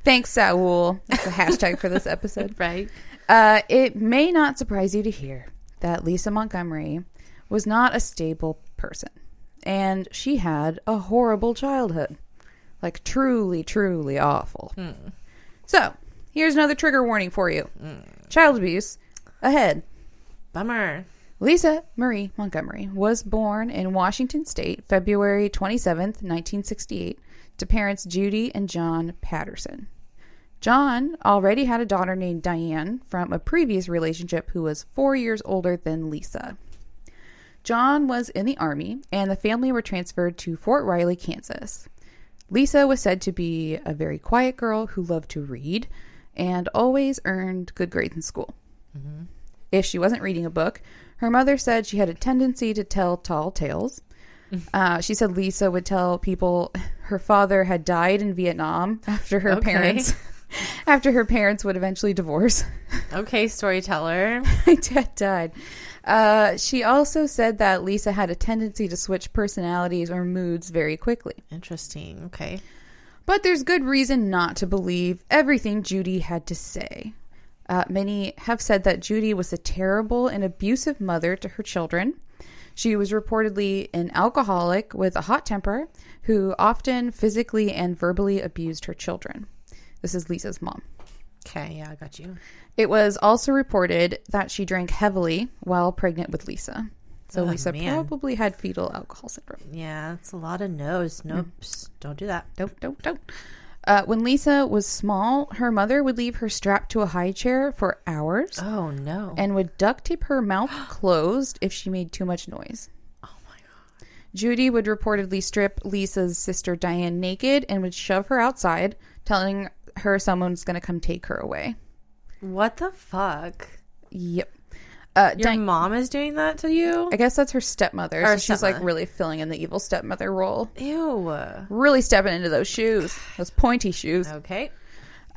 Thanks, Saul. That's a hashtag for this episode. Right. It may not surprise you to hear that Lisa Montgomery was not a stable person, and she had a horrible childhood. Like, truly, truly awful. So, here's another trigger warning for you. Child abuse ahead. Bummer. Lisa Marie Montgomery was born in Washington State, February 27th, 1968, to parents Judy and John Patterson. John already had a daughter named Dianne from a previous relationship who was 4 years older than Lisa. John was in the Army, and the family were transferred to Fort Riley, Kansas. Lisa was said to be a very quiet girl who loved to read and always earned good grades in school. Mm-hmm. If she wasn't reading a book, her mother said she had a tendency to tell tall tales. She said Lisa would tell people her father had died in Vietnam after her parents would eventually divorce. Okay, storyteller. My dad died. She also said that Lisa had a tendency to switch personalities or moods very quickly. Interesting. Okay. But there's good reason not to believe everything Judy had to say. Many have said that Judy was a terrible and abusive mother to her children. She was reportedly an alcoholic with a hot temper who often physically and verbally abused her children. This is Lisa's mom. Okay, yeah, I got you. It was also reported that she drank heavily while pregnant with Lisa. So Lisa probably had fetal alcohol syndrome. Yeah, that's a lot of no's. Nope. Don't do that. Don't. When Lisa was small, her mother would leave her strapped to a high chair for hours. Oh, no. And would duct tape her mouth closed if she made too much noise. Oh, my God. Judy would reportedly strip Lisa's sister Dianne naked and would shove her outside, telling her someone's going to come take her away. What the fuck? Yep. Your mom is doing that to you? I guess that's her stepmother. So she's like really filling in the evil stepmother role. Ew. Really stepping into those shoes. Those pointy shoes. Okay.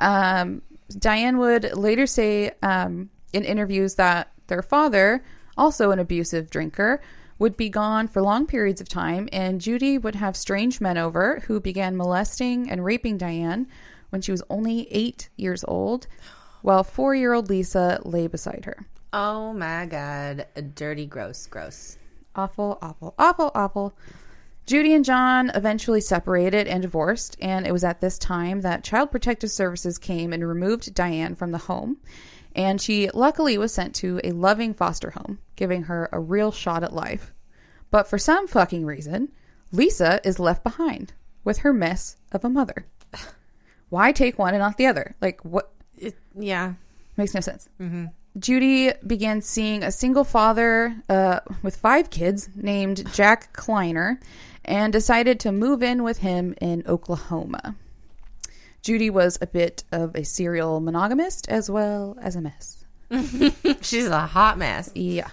Dianne would later say in interviews that their father, also an abusive drinker, would be gone for long periods of time, and Judy would have strange men over who began molesting and raping Dianne when she was only 8 years old, while 4-year-old Lisa lay beside her. Oh my God. Dirty, gross. Awful, awful, awful, awful. Judy and John eventually separated and divorced, and it was at this time that Child Protective Services came and removed Dianne from the home, and she luckily was sent to a loving foster home, giving her a real shot at life. But for some fucking reason, Lisa is left behind with her mess of a mother. Why take one and not the other? Like, what? Yeah. Makes no sense. Mm-hmm. Judy began seeing a single father with 5 kids named Jack Kleiner and decided to move in with him in Oklahoma. Judy was a bit of a serial monogamist as well as a mess. She's a hot mess. Yeah.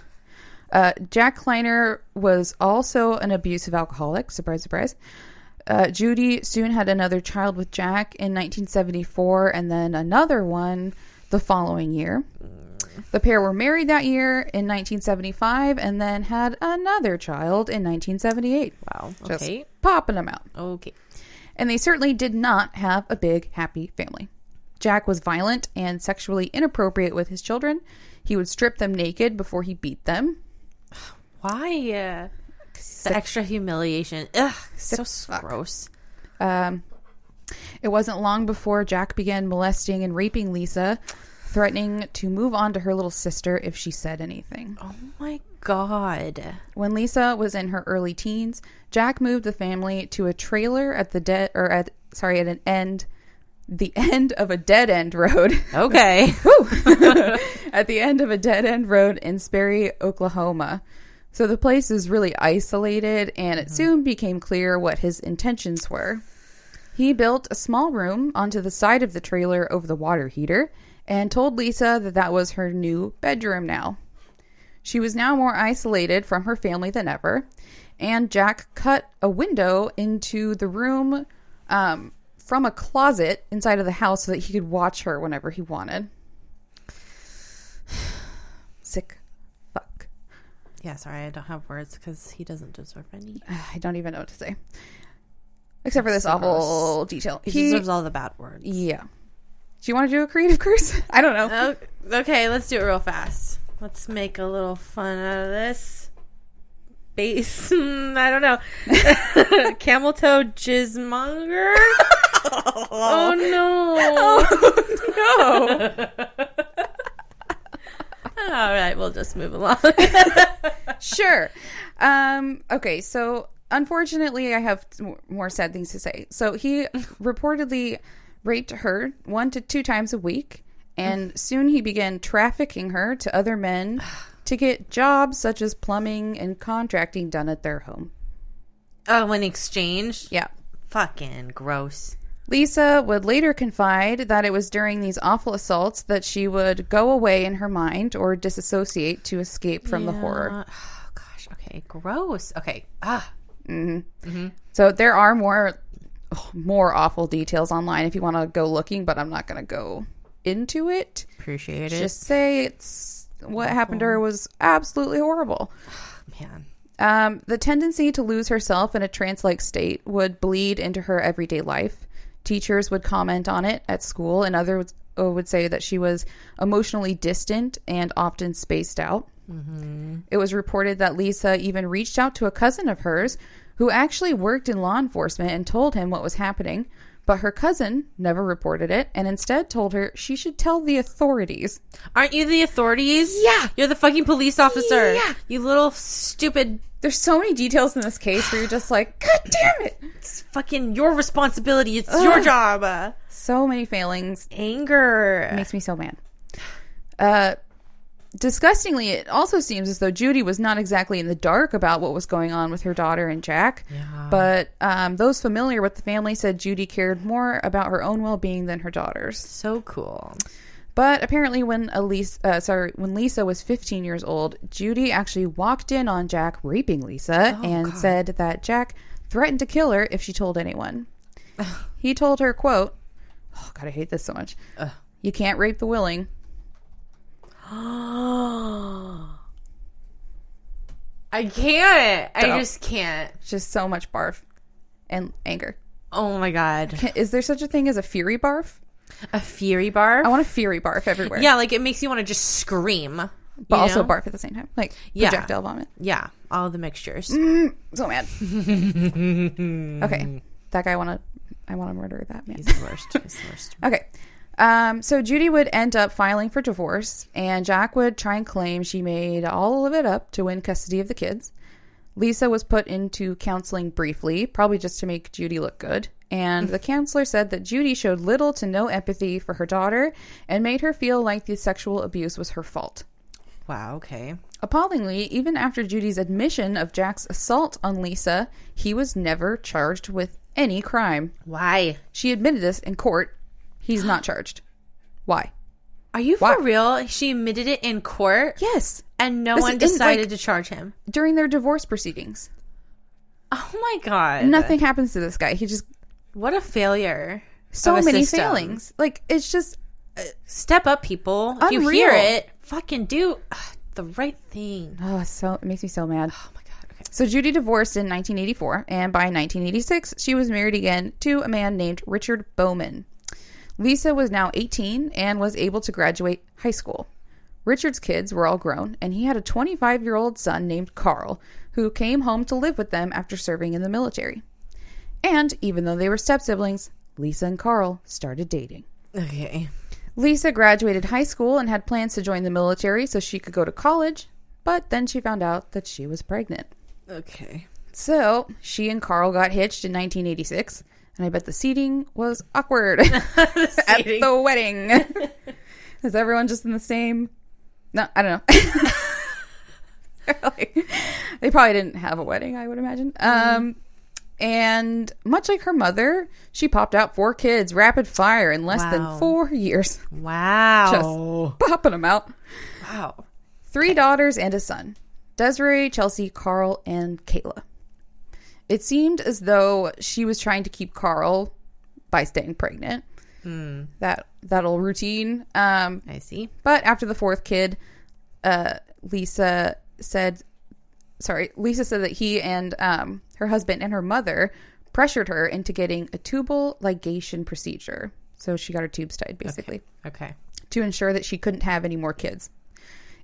Jack Kleiner was also an abusive alcoholic. Surprise, surprise. Judy soon had another child with Jack in 1974 and then another one the following year. The pair were married that year in 1975 and then had another child in 1978. Wow. Okay. Just popping them out. Okay. And they certainly did not have a big, happy family. Jack was violent and sexually inappropriate with his children. He would strip them naked before he beat them. Why? The extra humiliation. Ugh, so gross. It wasn't long before Jack began molesting and raping Lisa, threatening to move on to her little sister if she said anything. Oh my God. When Lisa was in her early teens, Jack moved the family to a trailer at the end of a dead end road. Okay. At the end of a dead end road in Sperry, Oklahoma. So the place is really isolated, and it soon became clear what his intentions were. He built a small room onto the side of the trailer over the water heater and told Lisa that that was her new bedroom now. She was now more isolated from her family than ever, and Jack cut a window into the room from a closet inside of the house so that he could watch her whenever he wanted. Sick fuck. Yeah, sorry, I don't have words because he doesn't deserve any. I don't even know what to say. Except for this So awful gross. detail. He deserves all the bad words. Yeah. Do you want to do a creative curse? I don't know. Okay, let's do it real fast. Let's make a little fun out of this. Base. I don't know. Camel toe jizzmonger? Oh no. All right, we'll just move along. Sure. Okay, so unfortunately, I have more sad things to say. So he reportedly raped her 1 to 2 times a week, and soon he began trafficking her to other men to get jobs such as plumbing and contracting done at their home. Oh, in exchange? Yeah. Fucking gross. Lisa would later confide that it was during these awful assaults that she would go away in her mind or disassociate to escape from the horror. Oh, gosh. Okay. Gross. Okay. So there are more awful details online if you want to go looking, but I'm not going to go into it. Appreciate it. Just say what happened to her was absolutely horrible. Man. The tendency to lose herself in a trance-like state would bleed into her everyday life. Teachers would comment on it at school, and others would say that she was emotionally distant and often spaced out. Mm-hmm. It was reported that Lisa even reached out to a cousin of hers who actually worked in law enforcement and told him what was happening, but her cousin never reported it and instead told her she should tell the authorities. Aren't you the authorities? Yeah. You're the fucking police officer. Yeah. You little stupid... There's so many details in this case where you're just like, God damn it! It's fucking your responsibility. It's your job. So many failings. Anger. It makes me so mad. Disgustingly, it also seems as though Judy was not exactly in the dark about what was going on with her daughter and Jack. Yeah. But those familiar with the family said Judy cared more about her own well-being than her daughter's. So cool. But apparently when Lisa was 15 years old, Judy actually walked in on Jack raping Lisa said that Jack threatened to kill her if she told anyone. He told her, quote, oh, God, I hate this so much. You can't rape the willing. I can't. I just can't. Just so much barf and anger. Oh my God. Is there such a thing as a fury barf? A fury barf? I want a fury barf everywhere. Yeah, like it makes you want to just scream. But also barf at the same time. Like projectile vomit. Yeah, all the mixtures. So mad. Okay. That guy I want to murder that man. He's the worst. He's the worst. Okay. So Judy would end up filing for divorce, and Jack would try and claim she made all of it up to win custody of the kids. Lisa was put into counseling briefly, probably just to make Judy look good. And the counselor said that Judy showed little to no empathy for her daughter and made her feel like the sexual abuse was her fault. Wow, okay. Appallingly, even after Judy's admission of Jack's assault on Lisa, he was never charged with any crime. Why? She admitted this in court. He's not charged. Why? Are you for real? She admitted it in court? Yes. And no one decided to charge him? During their divorce proceedings. Oh my God. Nothing happens to this guy. He just... What a failure. So many failings. Like, it's just... Step up, people. If you hear it, fucking do the right thing. Oh, it makes me so mad. Oh my God. Okay. So Judy divorced in 1984, and by 1986, she was married again to a man named Richard Bowman. Lisa was now 18 and was able to graduate high school. Richard's kids were all grown, and he had a 25-year-old son named Carl, who came home to live with them after serving in the military. And even though they were step-siblings, Lisa and Carl started dating. Okay. Lisa graduated high school and had plans to join the military so she could go to college, but then she found out that she was pregnant. Okay. So she and Carl got hitched in 1986, and I bet the seating was awkward at the wedding. Is everyone just in the same... No, I don't know. They probably didn't have a wedding, I would imagine. And much like her mother, she popped out 4 kids rapid fire in less than 4 years. Wow. Just popping them out. Wow. 3 daughters and a son. Desiree, Chelsea, Carl, and Kayla. It seemed as though she was trying to keep Carl by staying pregnant. That old routine. I see. But after the 4th kid, Lisa said that he and her husband and her mother pressured her into getting a tubal ligation procedure. So she got her tubes tied, basically. Okay. To ensure that she couldn't have any more kids.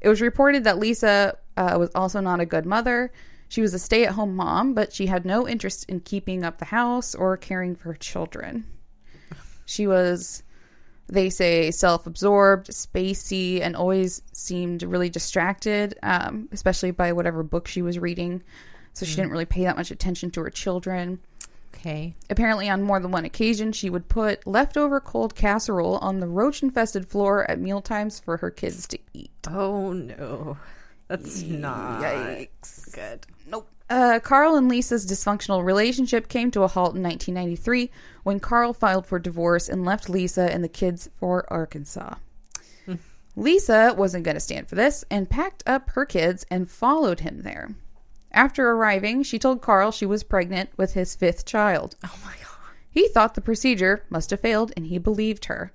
It was reported that Lisa was also not a good mother. She was a stay-at-home mom, but she had no interest in keeping up the house or caring for her children. She was, they say, self-absorbed, spacey, and always seemed really distracted, especially by whatever book she was reading. So she didn't really pay that much attention to her children. Okay. Apparently, on more than one occasion, she would put leftover cold casserole on the roach-infested floor at mealtimes for her kids to eat. Oh, no. That's not Yikes. good. Nope. Carl and Lisa's dysfunctional relationship came to a halt in 1993 when Carl filed for divorce and left Lisa and the kids for Arkansas. Lisa wasn't going to stand for this and packed up her kids and followed him there. After arriving, she told Carl she was pregnant with his 5th child. Oh my God. He thought the procedure must have failed, and he believed her.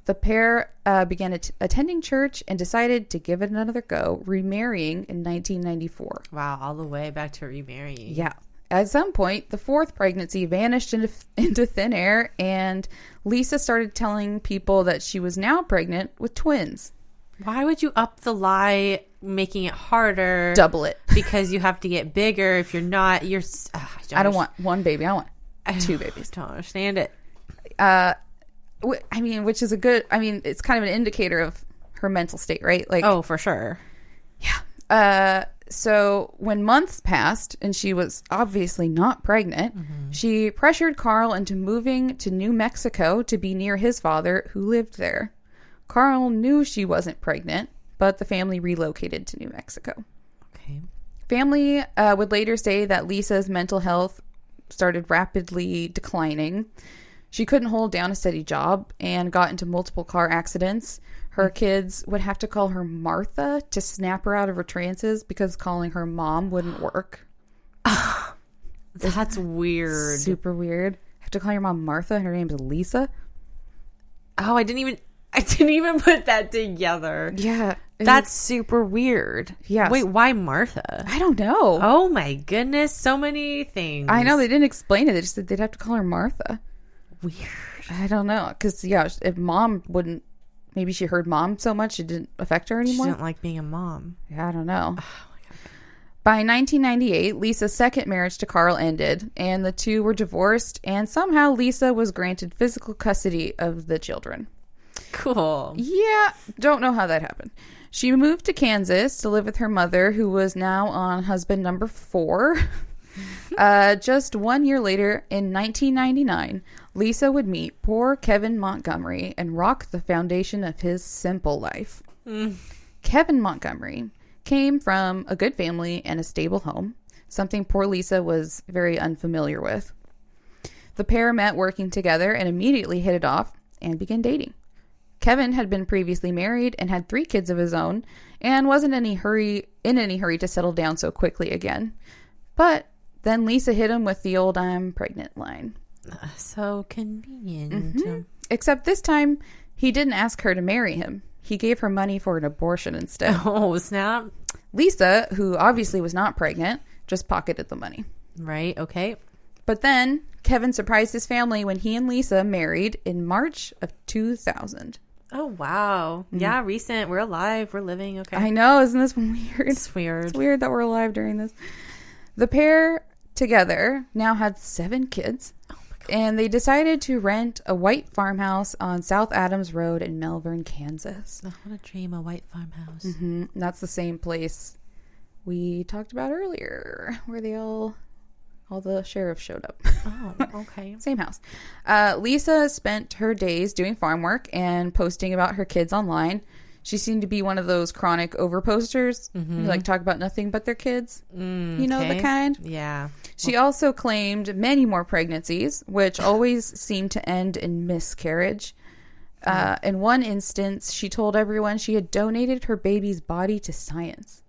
The pair began attending church and decided to give it another go, remarrying in 1994. Wow, all the way back to remarrying. Yeah. At some point, the 4th pregnancy vanished into thin air, and Lisa started telling people that she was now pregnant with twins. Why would you up the lie, making it harder? Double it. Because you have to get bigger. If you're not, I don't want one baby. I want 2 babies. Don't understand it. Which is it's kind of an indicator of her mental state, right? Like, oh, for sure. Yeah. So when months passed and she was obviously not pregnant, she pressured Carl into moving to New Mexico to be near his father, who lived there. Carl knew she wasn't pregnant, but the family relocated to New Mexico. Okay. Family would later say that Lisa's mental health started rapidly declining. She couldn't hold down a steady job and got into multiple car accidents. Her kids would have to call her Martha to snap her out of her trances because calling her mom wouldn't work. That's weird. Super weird. Have to call your mom Martha and her name's Lisa? Oh, I didn't even put that together. Yeah. That's super weird. Yeah. Wait, why Martha? I don't know. Oh my goodness, so many things. I know, they didn't explain it. They just said they'd have to call her Martha. Weird. I don't know. Because, yeah, if mom wouldn't... Maybe she heard mom so much it didn't affect her anymore. She didn't like being a mom. Yeah, I don't know. Oh my God. By 1998, Lisa's second marriage to Carl ended, and the two were divorced, and somehow Lisa was granted physical custody of the children. Cool. Yeah, don't know how that happened. She moved to Kansas to live with her mother, who was now on husband number 4. Just 1 year later, in 1999, Lisa would meet poor Kevin Montgomery and rock the foundation of his simple life. Kevin Montgomery came from a good family and a stable home, something poor Lisa was very unfamiliar with. The pair met working together and immediately hit it off and began dating. Kevin had been previously married and had 3 kids of his own and wasn't in any hurry to settle down so quickly again. But then Lisa hit him with the old "I'm pregnant" line. So convenient. Except this time, he didn't ask her to marry him. He gave her money for an abortion instead. Oh, snap. Lisa, who obviously was not pregnant, just pocketed the money. Right, okay. But then, Kevin surprised his family when he and Lisa married in March of 2000. Oh, wow. Yeah, recent. We're alive. We're living. Okay. I know. Isn't this weird? It's weird. It's weird that we're alive during this. The pair together now had 7 kids. Oh my God. And they decided to rent a white farmhouse on South Adams Road in Melbourne, Kansas. Oh, what a dream, a white farmhouse. Mm-hmm. That's the same place we talked about earlier, where they all the sheriffs showed up. Oh, okay. Same house. Lisa spent her days doing farm work and posting about her kids online. She seemed to be one of those chronic overposters who like talk about nothing but their kids. You know the kind? Yeah. She also claimed many more pregnancies, which always seemed to end in miscarriage. In one instance, she told everyone she had donated her baby's body to science.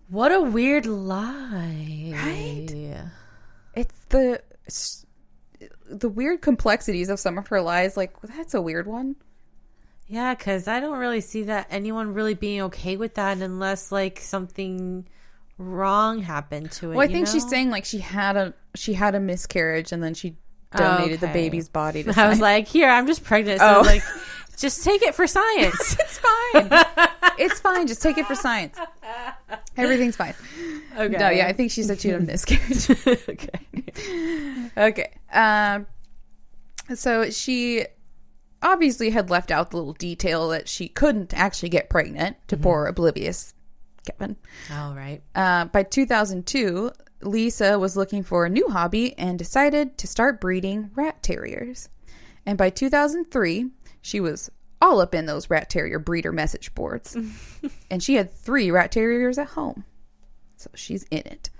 What a weird lie. Right? It's the weird complexities of some of her lies. Like, that's a weird one. Yeah, because I don't really see that anyone really being okay with that unless like something wrong happened to it. Well, I think she's saying like she had a miscarriage and then she donated the baby's body to science. I was like, here, I'm just pregnant. So like, just take it for science. It's fine. It's fine. Just take it for science. Everything's fine. Okay. No, yeah, I think she said she had a miscarriage. Okay. So she obviously had left out the little detail that she couldn't actually get pregnant to poor oblivious Kevin. All right. By 2002, Lisa was looking for a new hobby and decided to start breeding rat terriers. And by 2003, she was all up in those rat terrier breeder message boards. And she had 3 rat terriers at home. So she's in it.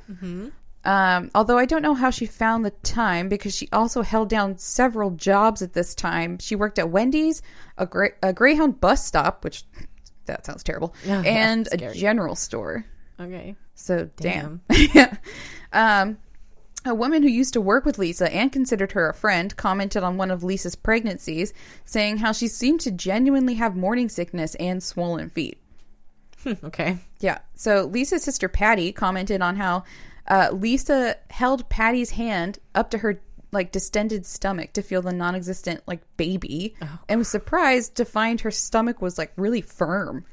Although I don't know how she found the time because she also held down several jobs at this time. She worked at Wendy's, a Greyhound bus stop, which that sounds terrible, and a general store. Okay. So damn. A woman who used to work with Lisa and considered her a friend commented on one of Lisa's pregnancies, saying how she seemed to genuinely have morning sickness and swollen feet. Okay. Yeah. So Lisa's sister Patty commented on how Lisa held Patty's hand up to her like distended stomach to feel the non-existent like baby, and was surprised to find her stomach was like really firm.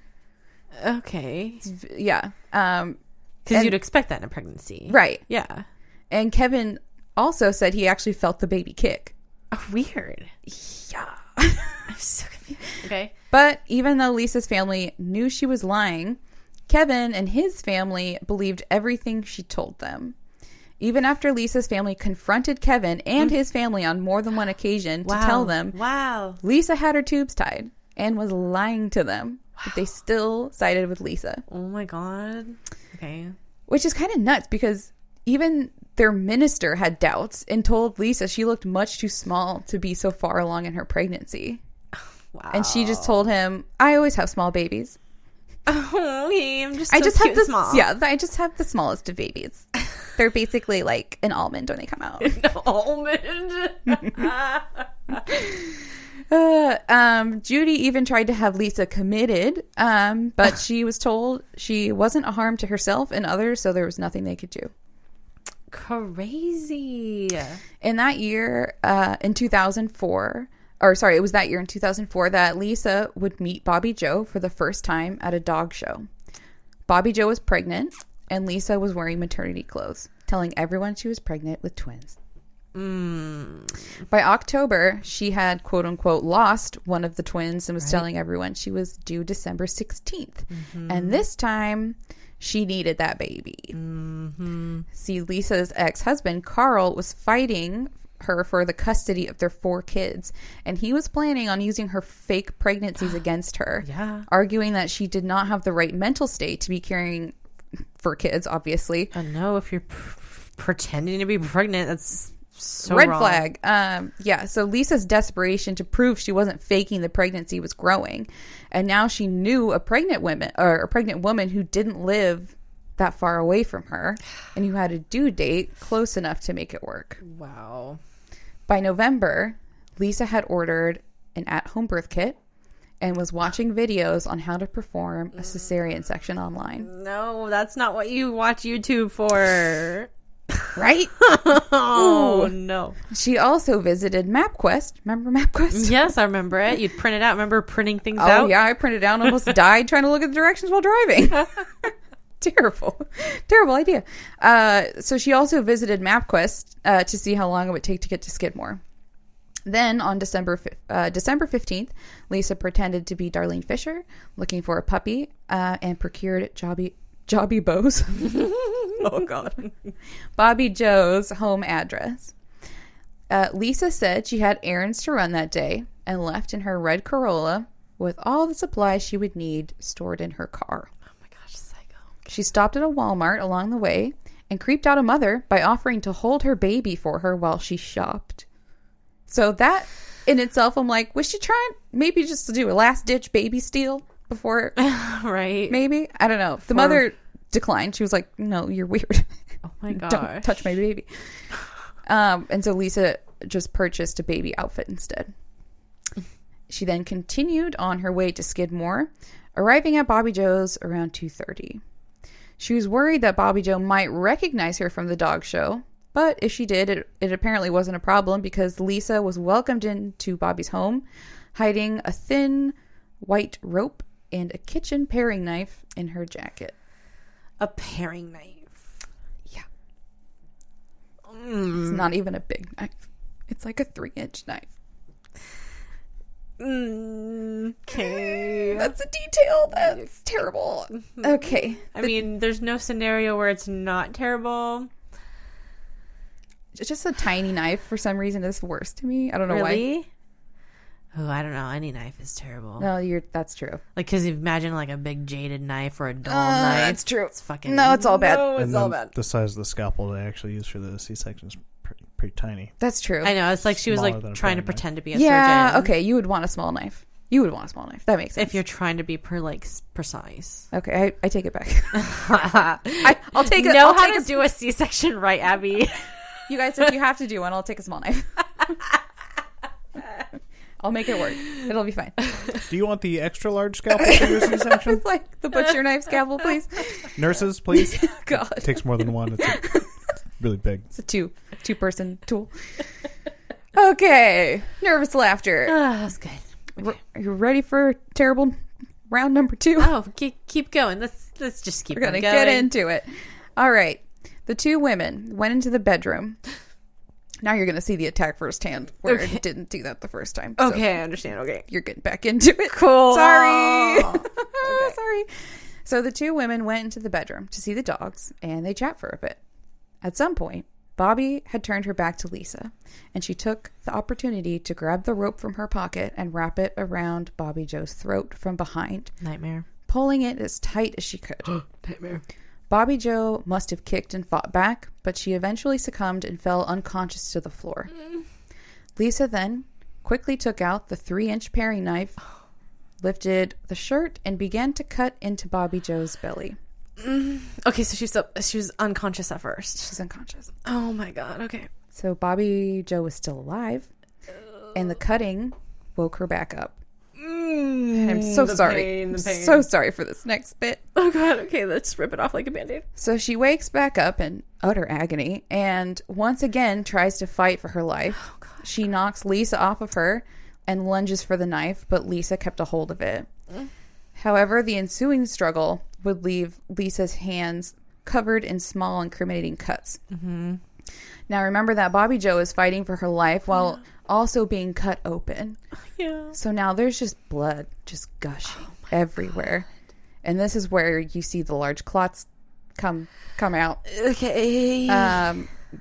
Okay. Yeah. Because you'd expect that in a pregnancy. Right. Yeah. And Kevin also said he actually felt the baby kick. Oh, weird. Yeah. I'm so confused. Okay. But even though Lisa's family knew she was lying, Kevin and his family believed everything she told them. Even after Lisa's family confronted Kevin and his family on more than one occasion to tell them Lisa had her tubes tied and was lying to them. But they still sided with Lisa. Oh my God. Okay. Which is kind of nuts because even their minister had doubts and told Lisa she looked much too small to be so far along in her pregnancy. Wow. And she just told him, I always have small babies. Oh, I'm just I so just cute have the and small. Yeah, I just have the smallest of babies. They're basically like an almond when they come out. An almond. Judy even tried to have Lisa committed, but she was told she wasn't a harm to herself and others, so there was nothing they could do. Crazy. In that year, in 2004, it was that year in 2004 that Lisa would meet Bobbie Jo for the first time at a dog show. Bobbie Jo was pregnant, and Lisa was wearing maternity clothes, telling everyone she was pregnant with twins. By October, she had, quote unquote, lost one of the twins and was telling everyone she was due December 16th. And this time, she needed that baby. See, Lisa's ex-husband, Carl, was fighting her for the custody of their 4 kids, and he was planning on using her fake pregnancies against her, arguing that she did not have the right mental state to be caring for kids, obviously. I know, if you're pretending to be pregnant, that's so red wrong. flag. So Lisa's desperation to prove she wasn't faking the pregnancy was growing, and now she knew a pregnant woman who didn't live that far away from her and who had a due date close enough to make it work. Wow. By November, Lisa had ordered an at-home birth kit and was watching videos on how to perform a cesarean section online. No, that's not what you watch YouTube for. Right? Oh, no. She also visited MapQuest. Remember MapQuest? Yes, I remember it. You'd print it out. Remember printing things Oh, out? yeah. I printed it out and almost died trying to look at the directions while driving. Terrible idea. So she also visited MapQuest to see how long it would take to get to Skidmore. Then on December 15th, Lisa pretended to be Darlene Fisher, looking for a puppy, and procured Bobbie Bo's. Oh, God. Bobbie Jo's home address. Lisa said she had errands to run that day and left in her red Corolla with all the supplies she would need stored in her car. She stopped at a Walmart along the way and creeped out a mother by offering to hold her baby for her while she shopped. So that in itself, I'm like, was she trying maybe just to do a last-ditch baby steal before? Right. Maybe. I don't know. The mother declined. She was like, no, you're weird. Oh, my God. Don't touch my baby. And so Lisa just purchased a baby outfit instead. She then continued on her way to Skidmore, arriving at Bobbie Jo's around 2:30. She was worried that Bobbie Jo might recognize her from the dog show, but if she did, it apparently wasn't a problem because Lisa was welcomed into Bobbie's home, hiding a thin white rope and a kitchen paring knife in her jacket. A paring knife. Yeah. It's not even a big knife. It's like a 3-inch knife. Okay. That's a detail. That's terrible. Okay. I mean, there's no scenario where it's not terrible. It's just a tiny knife for some reason is worse to me. I don't know why. Really? Oh, I don't know. Any knife is terrible. No, that's true. Like, because imagine like a big jaded knife or a dull knife. That's true. It's fucking. No, it's all bad. No, it's And all then bad. the size of the scalpel they actually use for the C-section is pretty tiny. That's true. I know. It's like she was Smaller like than a trying to paring knife. pretend to be a Yeah, surgeon. okay. You would want a small knife. That makes sense. If you're trying to be precise. Okay, I take it back. I'll take it. Know I'll how take to do a C-section, right, Abby? You guys, if you have to do one, I'll take a small knife. I'll make it work. It'll be fine. Do you want the extra large scalpel for your C-section? Like the butcher knife scalpel, please. Nurses, please. God, It takes more than one. It's really big. it's a two-person tool. Okay, nervous laughter. That's good. Okay. Are you ready for terrible round number 2? Oh, keep going. Let's just keep We're gonna going. get into it. All right. The 2 women went into the bedroom. Now you're gonna see the attack firsthand, where Okay. it didn't do that the first time. So Okay, I understand. Okay. you're getting back into it. Cool. Sorry. Okay. Sorry. So the 2 women went into the bedroom to see the dogs, and they chat for a bit. At some point, Bobbie had turned her back to Lisa, and she took the opportunity to grab the rope from her pocket and wrap it around Bobbie Jo's throat from behind, Nightmare. pulling it as tight as she could. Nightmare. Bobbie Jo must have kicked and fought back, but she eventually succumbed and fell unconscious to the floor. Lisa then quickly took out the 3-inch paring knife, lifted the shirt, and began to cut into Bobbie Jo's belly. Okay, so she was unconscious at first. She's unconscious. Oh my God. Okay. So Bobbie Jo was still alive, and the cutting woke her back up. And I'm so sorry. I'm so sorry for this next bit. Oh God. Okay, let's rip it off like a Band-Aid. So she wakes back up in utter agony and once again tries to fight for her life. Oh, God. She knocks Lisa off of her and lunges for the knife, but Lisa kept a hold of it. However, the ensuing struggle would leave Lisa's hands covered in small incriminating cuts. Mm-hmm. Now remember that Bobbie Jo is fighting for her life while also being cut open. Yeah. So now there's just blood just gushing everywhere. And this is where you see the large clots come out. Okay.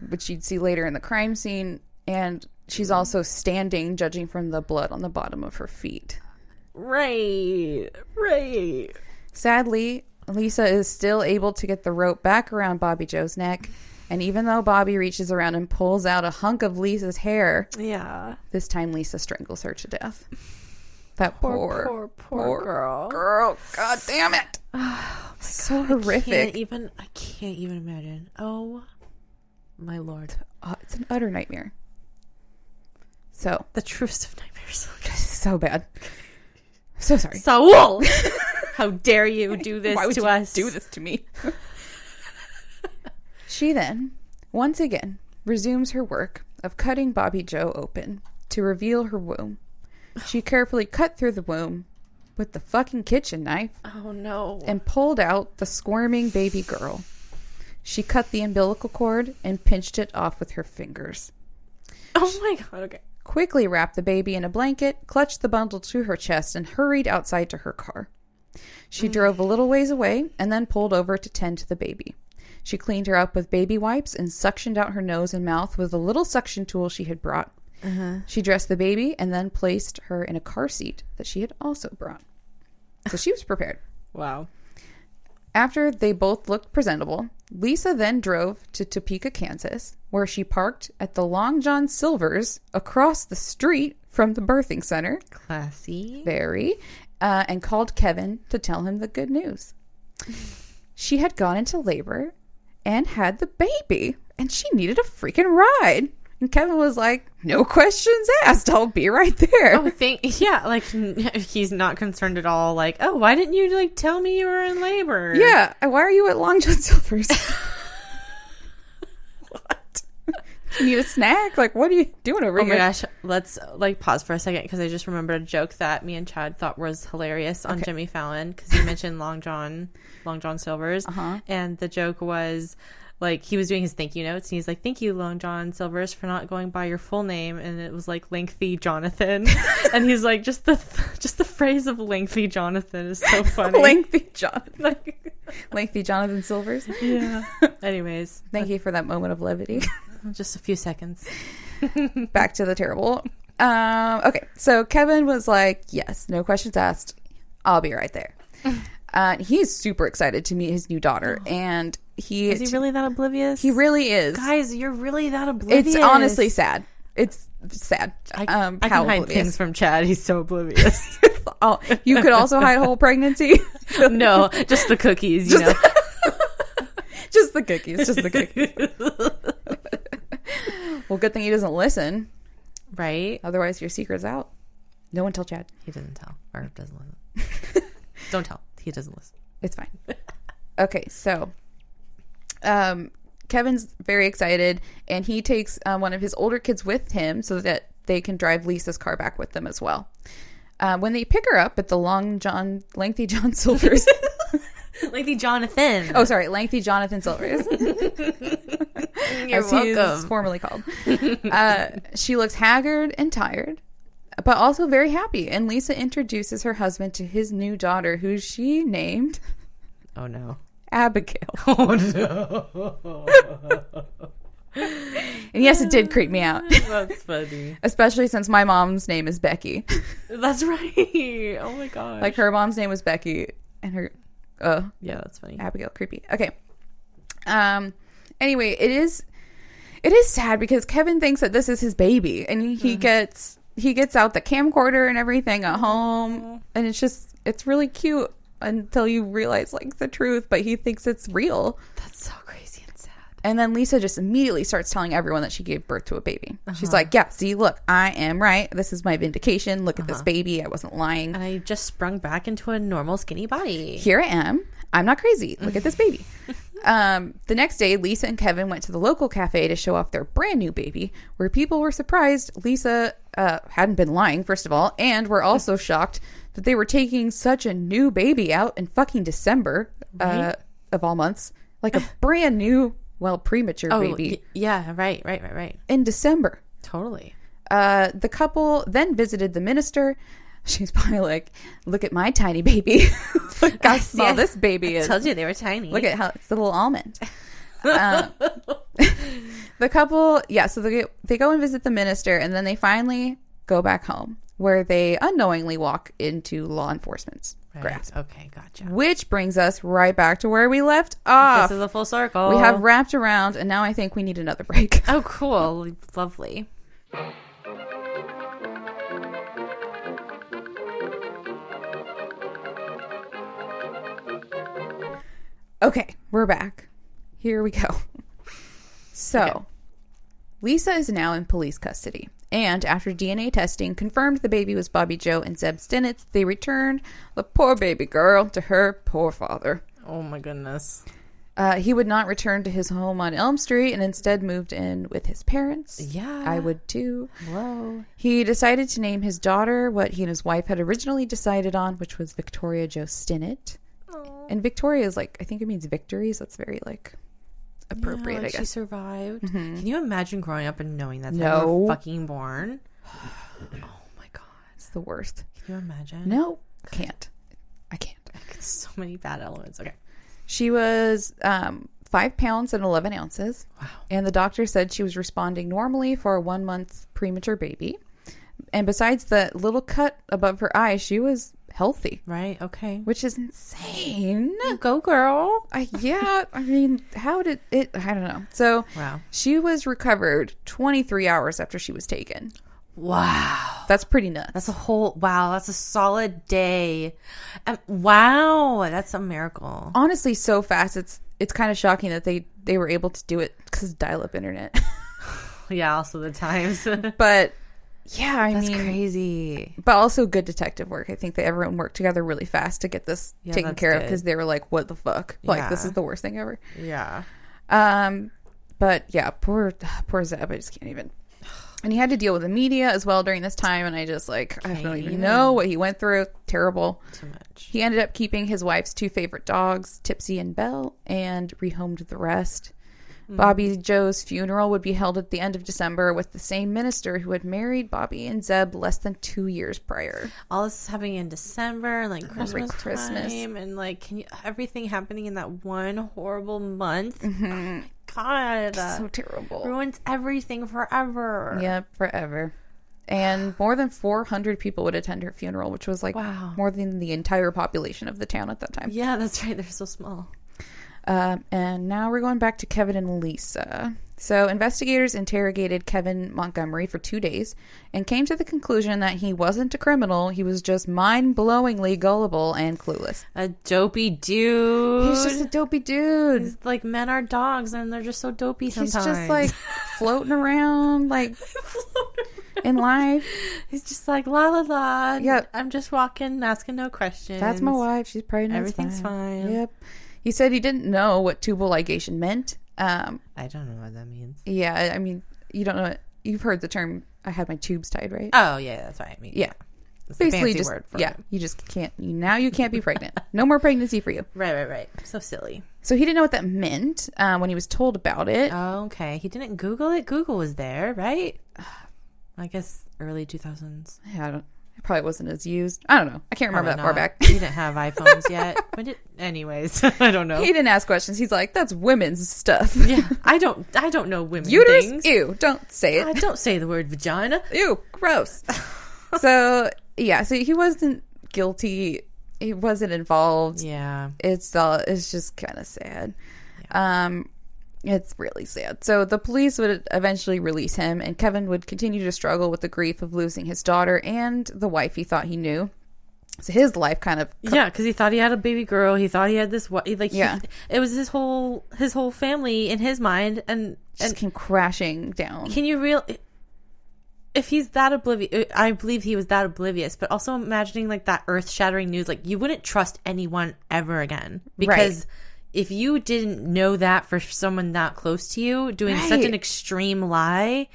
Which you'd see later in the crime scene. And she's also standing, judging from the blood on the bottom of her feet. Right. Sadly, Lisa is still able to get the rope back around Bobbie Jo's neck. And even though Bobbie reaches around and pulls out a hunk of Lisa's hair, Yeah. this time Lisa strangles her to death. That poor girl. Girl, god damn it. So horrific. I can't even imagine. Oh my Lord. It's an utter nightmare. So, The truest of nightmares. so bad. So sorry. Saul! How dare you do this Why would to you us? do this to me? She then once again resumes her work of cutting Bobbie Jo open to reveal her womb. She carefully cut through the womb with the fucking kitchen knife. Oh, no. And pulled out the squirming baby girl. She cut the umbilical cord and pinched it off with her fingers. Oh, my God. Okay. Quickly wrapped the baby in a blanket, clutched the bundle to her chest, and hurried outside to her car. She drove a little ways away and then pulled over to tend to the baby. She cleaned her up with baby wipes and suctioned out her nose and mouth with a little suction tool she had brought. She dressed the baby and then placed her in a car seat that she had also brought. So she was prepared. Wow. After they both looked presentable, Lisa then drove to Topeka, Kansas, where she parked at the Long John Silver's across the street from the birthing center. Classy. Very. And called Kevin to tell him the good news. She had gone into labor and had the baby, and she needed a freaking ride. And Kevin was like, no questions asked. I'll be right there. Oh, yeah, like, he's not concerned at all. Like, oh, why didn't you, like, tell me you were in labor? Yeah. Why are you at Long John Silver's? What? You need a snack? Like, what are you doing over here? Oh, my gosh. Let's, like, pause for a second, because I just remembered a joke that me and Chad thought was hilarious on Jimmy Fallon, because he mentioned Long John Silver's. And the joke was... like, he was doing his thank you notes, and he's like, thank you, Long John Silver's, for not going by your full name. And it was like, Lengthy Jonathan. And he's like, just the phrase of Lengthy Jonathan is so funny. Lengthy Jonathan. Lengthy Jonathan Silvers. Yeah. Anyways. Thank you for that moment of levity. Just a few seconds. Back to the terrible. Okay, so Kevin was like, yes, no questions asked. I'll be right there. He's super excited to meet his new daughter, and is he really that oblivious? He really is. Guys, you're really that oblivious. It's honestly sad. It's sad. I can hide things from Chad. He's so oblivious. Oh, you could also hide a whole pregnancy? No, just the cookies, you know. Just the cookies. Just the cookies. Well, good thing he doesn't listen. Right? Otherwise, your secret's out. No one tell Chad. He doesn't tell. Or doesn't listen. Don't tell. He doesn't listen. It's fine. Okay, so Kevin's very excited, and he takes one of his older kids with him so that they can drive Lisa's car back with them as well. When they pick her up at the Lengthy John Silver's. Lengthy Jonathan. Oh, sorry. Lengthy Jonathan Silver's. You're as welcome. he's formerly called. She looks haggard and tired, but also very happy. And Lisa introduces her husband to his new daughter, who she named... Oh, no. Abigail. Oh, no. And yes, it did creep me out. That's funny. Especially since my mom's name is Becky. That's right. Oh, my gosh. Like, her mom's name was Becky, and her... yeah, that's funny. Abigail. Creepy. Okay. Anyway, it is sad because Kevin thinks that this is his baby, and he gets out the camcorder and everything at home, and it's really cute until you realize like the truth, but he thinks it's real. That's so crazy and sad. And then Lisa just immediately starts telling everyone that she gave birth to a baby. She's like, yeah, see, look, I am right. This is my vindication. Look at this baby. I wasn't lying. And I just sprung back into a normal skinny body. Here I am. I'm not crazy. Look at this baby. The next day, Lisa and Kevin went to the local cafe to show off their brand new baby, where people were surprised Lisa hadn't been lying, first of all, and were also shocked that they were taking such a new baby out in fucking December, of all months. Like a brand new, premature baby. Yeah, right. In December. Totally. The couple then visited the minister. She's probably like, look at my tiny baby. Look how small this baby is. I told you they were tiny. Look at how it's a little almond. The couple, so they go and visit the minister, and then they finally go back home, where they unknowingly walk into law enforcement's grasp. Okay, gotcha. Which brings us right back to where we left off. This is a full circle. We have wrapped around, and now I think we need another break. Oh, cool. Lovely. Okay, we're back. Here we go. So, Lisa is now in police custody. And after DNA testing confirmed the baby was Bobbie Jo and Zeb Stinnett, they returned the poor baby girl to her poor father. Oh my goodness. He would not return to his home on Elm Street and instead moved in with his parents. Yeah. I would too. Whoa. He decided to name his daughter what he and his wife had originally decided on, which was Victoria Jo Stinnett. Aww. And Victoria is like, I think it means victory, so it's very like appropriate, Yeah, like I guess. she survived. Mm-hmm. Can you imagine growing up and knowing that's how you No. were fucking born? Oh my god. It's the worst. Can you imagine? No, can't. I can't. It's so many bad elements. Okay. She was 5 pounds and 11 ounces. Wow. And the doctor said she was responding normally for a 1 month premature baby. And besides the little cut above her eye, she was healthy, Right. Okay. which is insane. Go girl. I mean, how did it? I don't know. So Wow. she was recovered 23 hours after she was taken. Wow. That's pretty nuts. That's a whole, wow, that's a solid day. Wow, that's a miracle. Honestly so fast. It's kind of shocking that they were able to do it because of dial-up internet. Yeah, also the times. But yeah, I That's mean, crazy. but also good detective work. I think that everyone worked together really fast to get this taken that's care of good. because they were like, "What the fuck? Like this Yeah. is the worst thing ever." Yeah. But yeah, poor Zeb. I just can't even. And he had to deal with the media as well during this time, and I just like I don't even know what he went through. Terrible. Too much. He ended up keeping his wife's 2 favorite dogs, Tipsy and Belle, and rehomed the rest. Bobbie Jo's funeral would be held at the end of December with the same minister who had married Bobbie and Zeb less than 2 years prior. All this is happening in December, like Merry Christmas Christmas. time, and like everything happening in that one horrible month. Oh my god, So terrible. ruins everything forever. Yep, forever. And more than 400 people would attend her funeral, which was like Wow. more than the entire population of the town at that time. Yeah, that's right. They're so small. And now we're going back to Kevin and Lisa. So investigators interrogated Kevin Montgomery for 2 days and came to the conclusion that he wasn't a criminal. He was just mind-blowingly gullible and clueless. A dopey dude. He's just a dopey dude. He's like, men are dogs, and they're just so dopey He's sometimes. just like floating around like in life. He's just like, la la la. Yep. I'm just walking, asking no questions. That's my wife. She's pregnant. Everything's fine. Yep. He said he didn't know what tubal ligation meant. I don't know what that means. Yeah, I mean, you don't know it. You've heard the term, I had my tubes tied, right? Oh, yeah, that's what I mean. Yeah. That's the Basically fancy just, word for yeah, it. you just can't, you can't be pregnant. No more pregnancy for you. Right. So silly. So he didn't know what that meant when he was told about it. Oh, okay. He didn't Google it. Google was there, right? I guess early 2000s. Yeah, it probably wasn't as used. I don't know. I can't remember that far back. We didn't have iPhones yet. Anyways, I don't know. He didn't ask questions. He's like, that's women's stuff. Yeah, I don't know women Uterus? things. Ew, don't say it. I don't say the word vagina. Ew, gross. So, yeah, so he wasn't guilty. He wasn't involved. Yeah. It's just kind of sad. It's really sad. So the police would eventually release him, and Kevin would continue to struggle with the grief of losing his daughter and the wife he thought he knew. So his life kind of because he thought he had a baby girl. He thought he had this Yeah. it was his whole family in his mind, and just came crashing down. can you if he's that oblivious, I believe he was that oblivious, but also imagining like that earth-shattering news, like you wouldn't trust anyone ever again, because if you didn't know that for someone that close to you doing such an extreme lie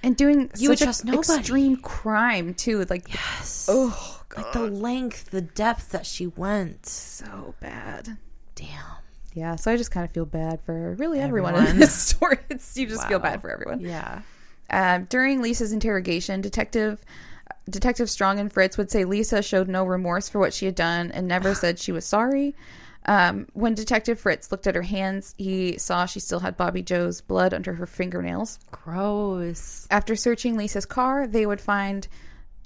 And doing you would such trust an nobody. extreme crime too. Like, yes, oh god, like the length, the depth that she went. so bad. Damn. Yeah, so I just kind of feel bad for really everyone in this story. You just feel bad for everyone. Yeah. During Lisa's interrogation, Detective Strong and Fritz would say Lisa showed no remorse for what she had done and never said she was sorry. When Detective Fritz looked at her hands, he saw she still had Bobbie Jo's blood under her fingernails. Gross. After searching Lisa's car, they would find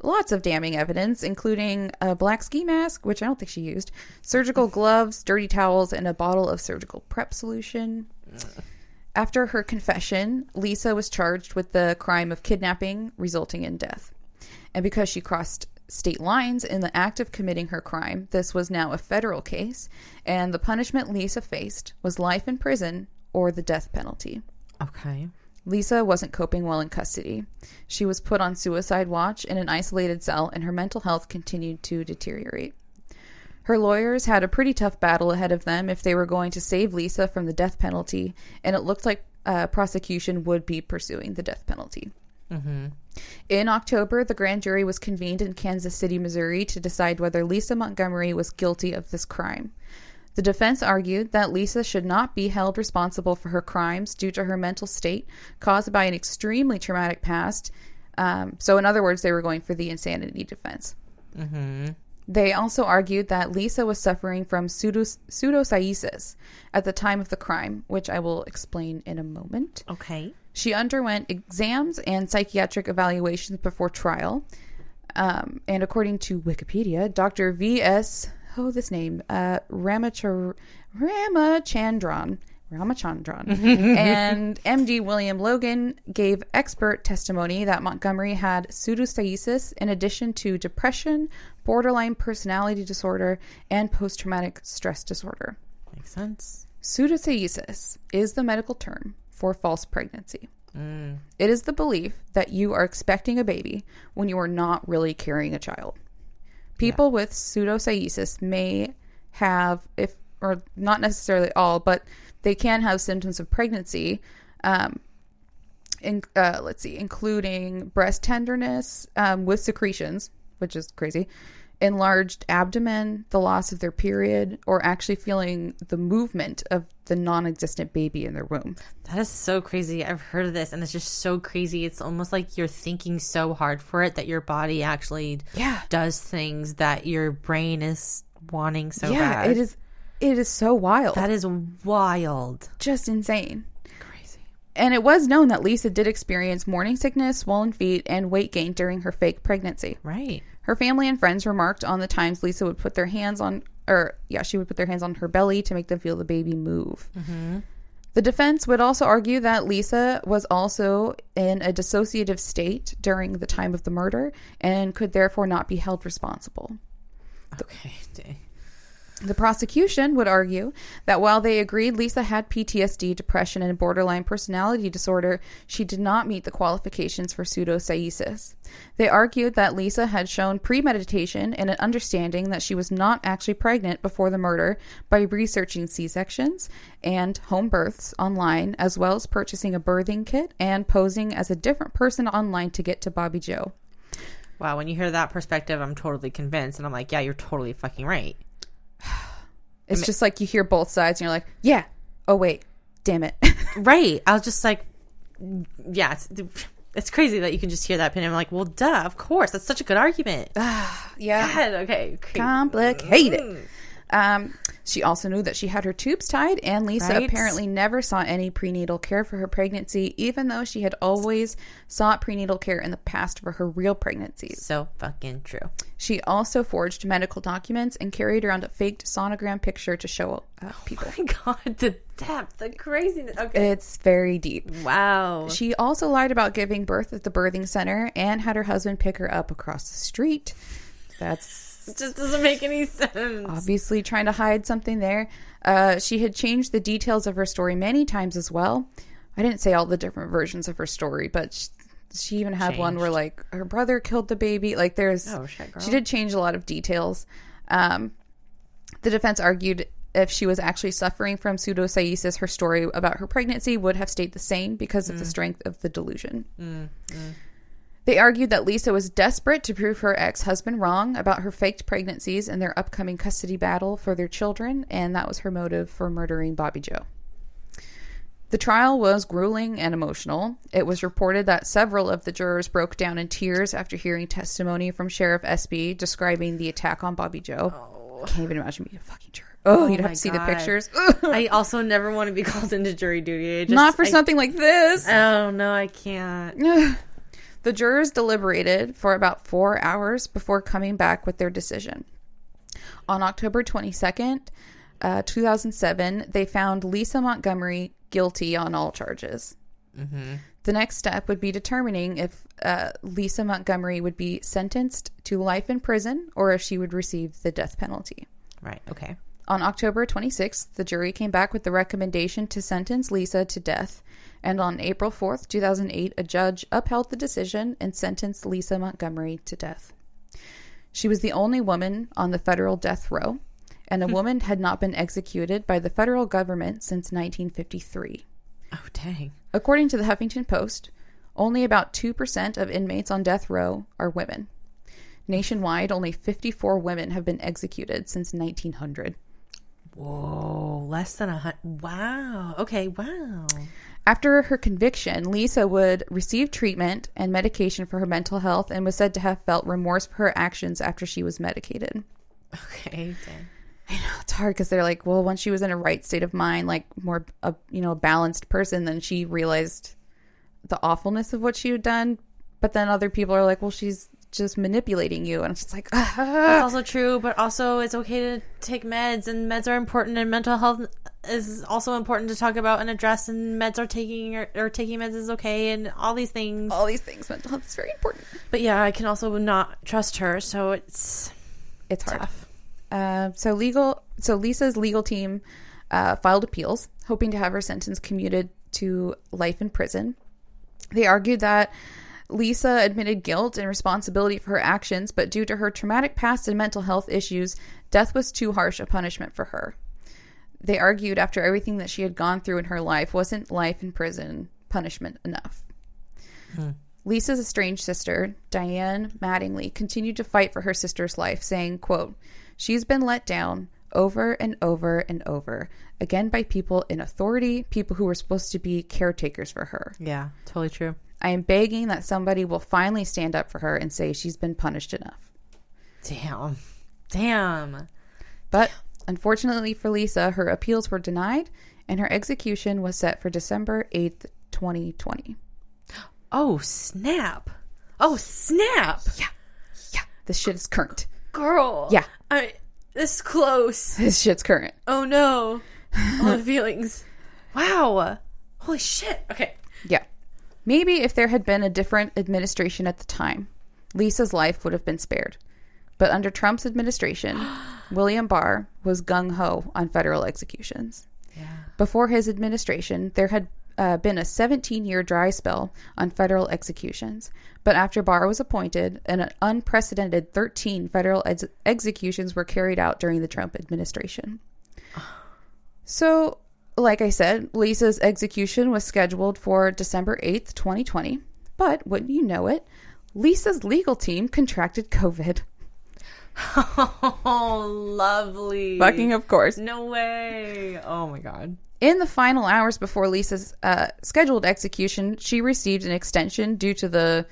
lots of damning evidence, including a black ski mask, which I don't think she used, surgical gloves, dirty towels, and a bottle of surgical prep solution. After her confession, Lisa was charged with the crime of kidnapping resulting in death. And because she crossed state lines in the act of committing her crime, this was now a federal case, and the punishment Lisa faced was life in prison or the death penalty. Okay. Lisa wasn't coping well in custody. She was put on suicide watch in an isolated cell, and her mental health continued to deteriorate. Her lawyers had a pretty tough battle ahead of them if they were going to save Lisa from the death penalty, and it looked like prosecution would be pursuing the death penalty. Mm-hmm. In October, the grand jury was convened in Kansas City, Missouri, to decide whether Lisa Montgomery was guilty of this crime. The defense argued that Lisa should not be held responsible for her crimes due to her mental state caused by an extremely traumatic past. So in other words, they were going for the insanity defense. Mm-hmm. They also argued that Lisa was suffering from pseudopsoriasis at the time of the crime, which I will explain in a moment. Okay. She underwent exams and psychiatric evaluations before trial. And according to Wikipedia, Dr. V.S. Ramachandran and MD William Logan gave expert testimony that Montgomery had pseudopsoriasis in addition to depression, borderline personality disorder, and post-traumatic stress disorder. Makes sense. Pseudopsoriasis is the medical term for false pregnancy. Mm. It is the belief that you are expecting a baby when you are not really carrying a child. People with pseudopsoriasis may have, or not necessarily all, but they can have symptoms of pregnancy, including breast tenderness with secretions, which is crazy, enlarged abdomen, the loss of their period, or actually feeling the movement of the non-existent baby in their womb. That is so crazy. I've heard of this, and it's just so crazy. It's almost like you're thinking so hard for it that your body actually does things that your brain is wanting so bad. It is so wild. That is wild. Just insane. Crazy. And it was known that Lisa did experience morning sickness, swollen feet, and weight gain during her fake pregnancy. Right. Her family and friends remarked on the times Lisa would put their hands on, she would put their hands on her belly to make them feel the baby move. Mm-hmm. The defense would also argue that Lisa was also in a dissociative state during the time of the murder and could therefore not be held responsible. Okay. The prosecution would argue that while they agreed Lisa had PTSD, depression, and borderline personality disorder, she did not meet the qualifications for pseudopsoriasis. They argued that Lisa had shown premeditation and an understanding that she was not actually pregnant before the murder by researching C-sections and home births online, as well as purchasing a birthing kit and posing as a different person online to get to Bobbie Jo. Wow, when you hear that perspective, I'm totally convinced. And I'm like, yeah, you're totally fucking right. It's just like you hear both sides and you're like, yeah, oh wait, damn it. Right. I was just like, yeah, it's crazy that you can just hear that opinion. I'm like, well, duh, of course. That's such a good argument. Yeah. God, okay. Complicated. She also knew that she had her tubes tied, and Lisa apparently never sought any prenatal care for her pregnancy, even though she had always sought prenatal care in the past for her real pregnancies. So fucking true. She also forged medical documents and carried around a faked sonogram picture to show people. Oh my God, the depth, the craziness. Okay. It's very deep. Wow. She also lied about giving birth at the birthing center and had her husband pick her up across the street. It just doesn't make any sense. Obviously trying to hide something there. She had changed the details of her story many times as well. I didn't say all the different versions of her story, but she even had one where like her brother killed the baby. Like there's, she did change a lot of details. The defense argued if she was actually suffering from pseudopsoriasis, her story about her pregnancy would have stayed the same because of the strength of the delusion. They argued that Lisa was desperate to prove her ex-husband wrong about her faked pregnancies and their upcoming custody battle for their children, and that was her motive for murdering Bobbie Jo. The trial was grueling and emotional. It was reported that several of the jurors broke down in tears after hearing testimony from Sheriff Espy describing the attack on Bobbie Jo. I can't even imagine being a fucking juror. You'd have to see the pictures. I also never want to be called into jury duty. Not for something like this. Oh, no, I can't. The jurors deliberated for about 4 hours before coming back with their decision. On October 22nd, 2007, they found Lisa Montgomery guilty on all charges. Mm-hmm. The next step would be determining if Lisa Montgomery would be sentenced to life in prison or if she would receive the death penalty. Right, okay. On October 26th, the jury came back with the recommendation to sentence Lisa to death. And on April 4th, 2008, a judge upheld the decision and sentenced Lisa Montgomery to death. She was the only woman on the federal death row, and the woman had not been executed by the federal government since 1953. Oh, dang. According to the Huffington Post, only about 2% of inmates on death row are women. Nationwide, only 54 women have been executed since 1900. Whoa, less than 100. Wow. Okay, wow. After her conviction, Lisa would receive treatment and medication for her mental health and was said to have felt remorse for her actions after she was medicated. Okay, dang. I know, it's hard because they're like, well, once she was in a right state of mind, like more, a balanced person, then she realized the awfulness of what she had done. But then other people are like, well, she's just manipulating you. And it's just like, That's also true, but also it's okay to take meds, and meds are important, and mental health is also important to talk about and address, and meds are taking or taking meds is okay, and all these things. Mental health is very important. But yeah, I can also not trust her, so it's hard. tough. So Lisa's legal team filed appeals, hoping to have her sentence commuted to life in prison. They argued that Lisa admitted guilt and responsibility for her actions, but due to her traumatic past and mental health issues, death was too harsh a punishment for her. They argued after everything that she had gone through in her life, wasn't life in prison punishment enough. Lisa's estranged sister, Dianne Mattingly, continued to fight for her sister's life, saying, quote, "She's been let down over and over and over, again by people in authority, people who were supposed to be caretakers for her. Yeah, totally true. I am begging that somebody will finally stand up for her and say she's been punished enough." Damn. But unfortunately for Lisa, her appeals were denied, and her execution was set for December 8th, 2020. Oh, snap. Yeah. This shit is current. Girl. Yeah. This close. This shit's current. Oh, no. All the feelings. Wow. Holy shit. Okay. Yeah. Maybe if there had been a different administration at the time, Lisa's life would have been spared. But under Trump's administration, William Barr was gung-ho on federal executions. Yeah. Before his administration, there had been a 17-year dry spell on federal executions. But after Barr was appointed, an unprecedented 13 federal executions were carried out during the Trump administration. So, like I said, Lisa's execution was scheduled for December 8th, 2020. But wouldn't you know it, Lisa's legal team contracted COVID. Oh, lovely. Fucking of course. No way. Oh, my God. In the final hours before Lisa's scheduled execution, she received an extension due to the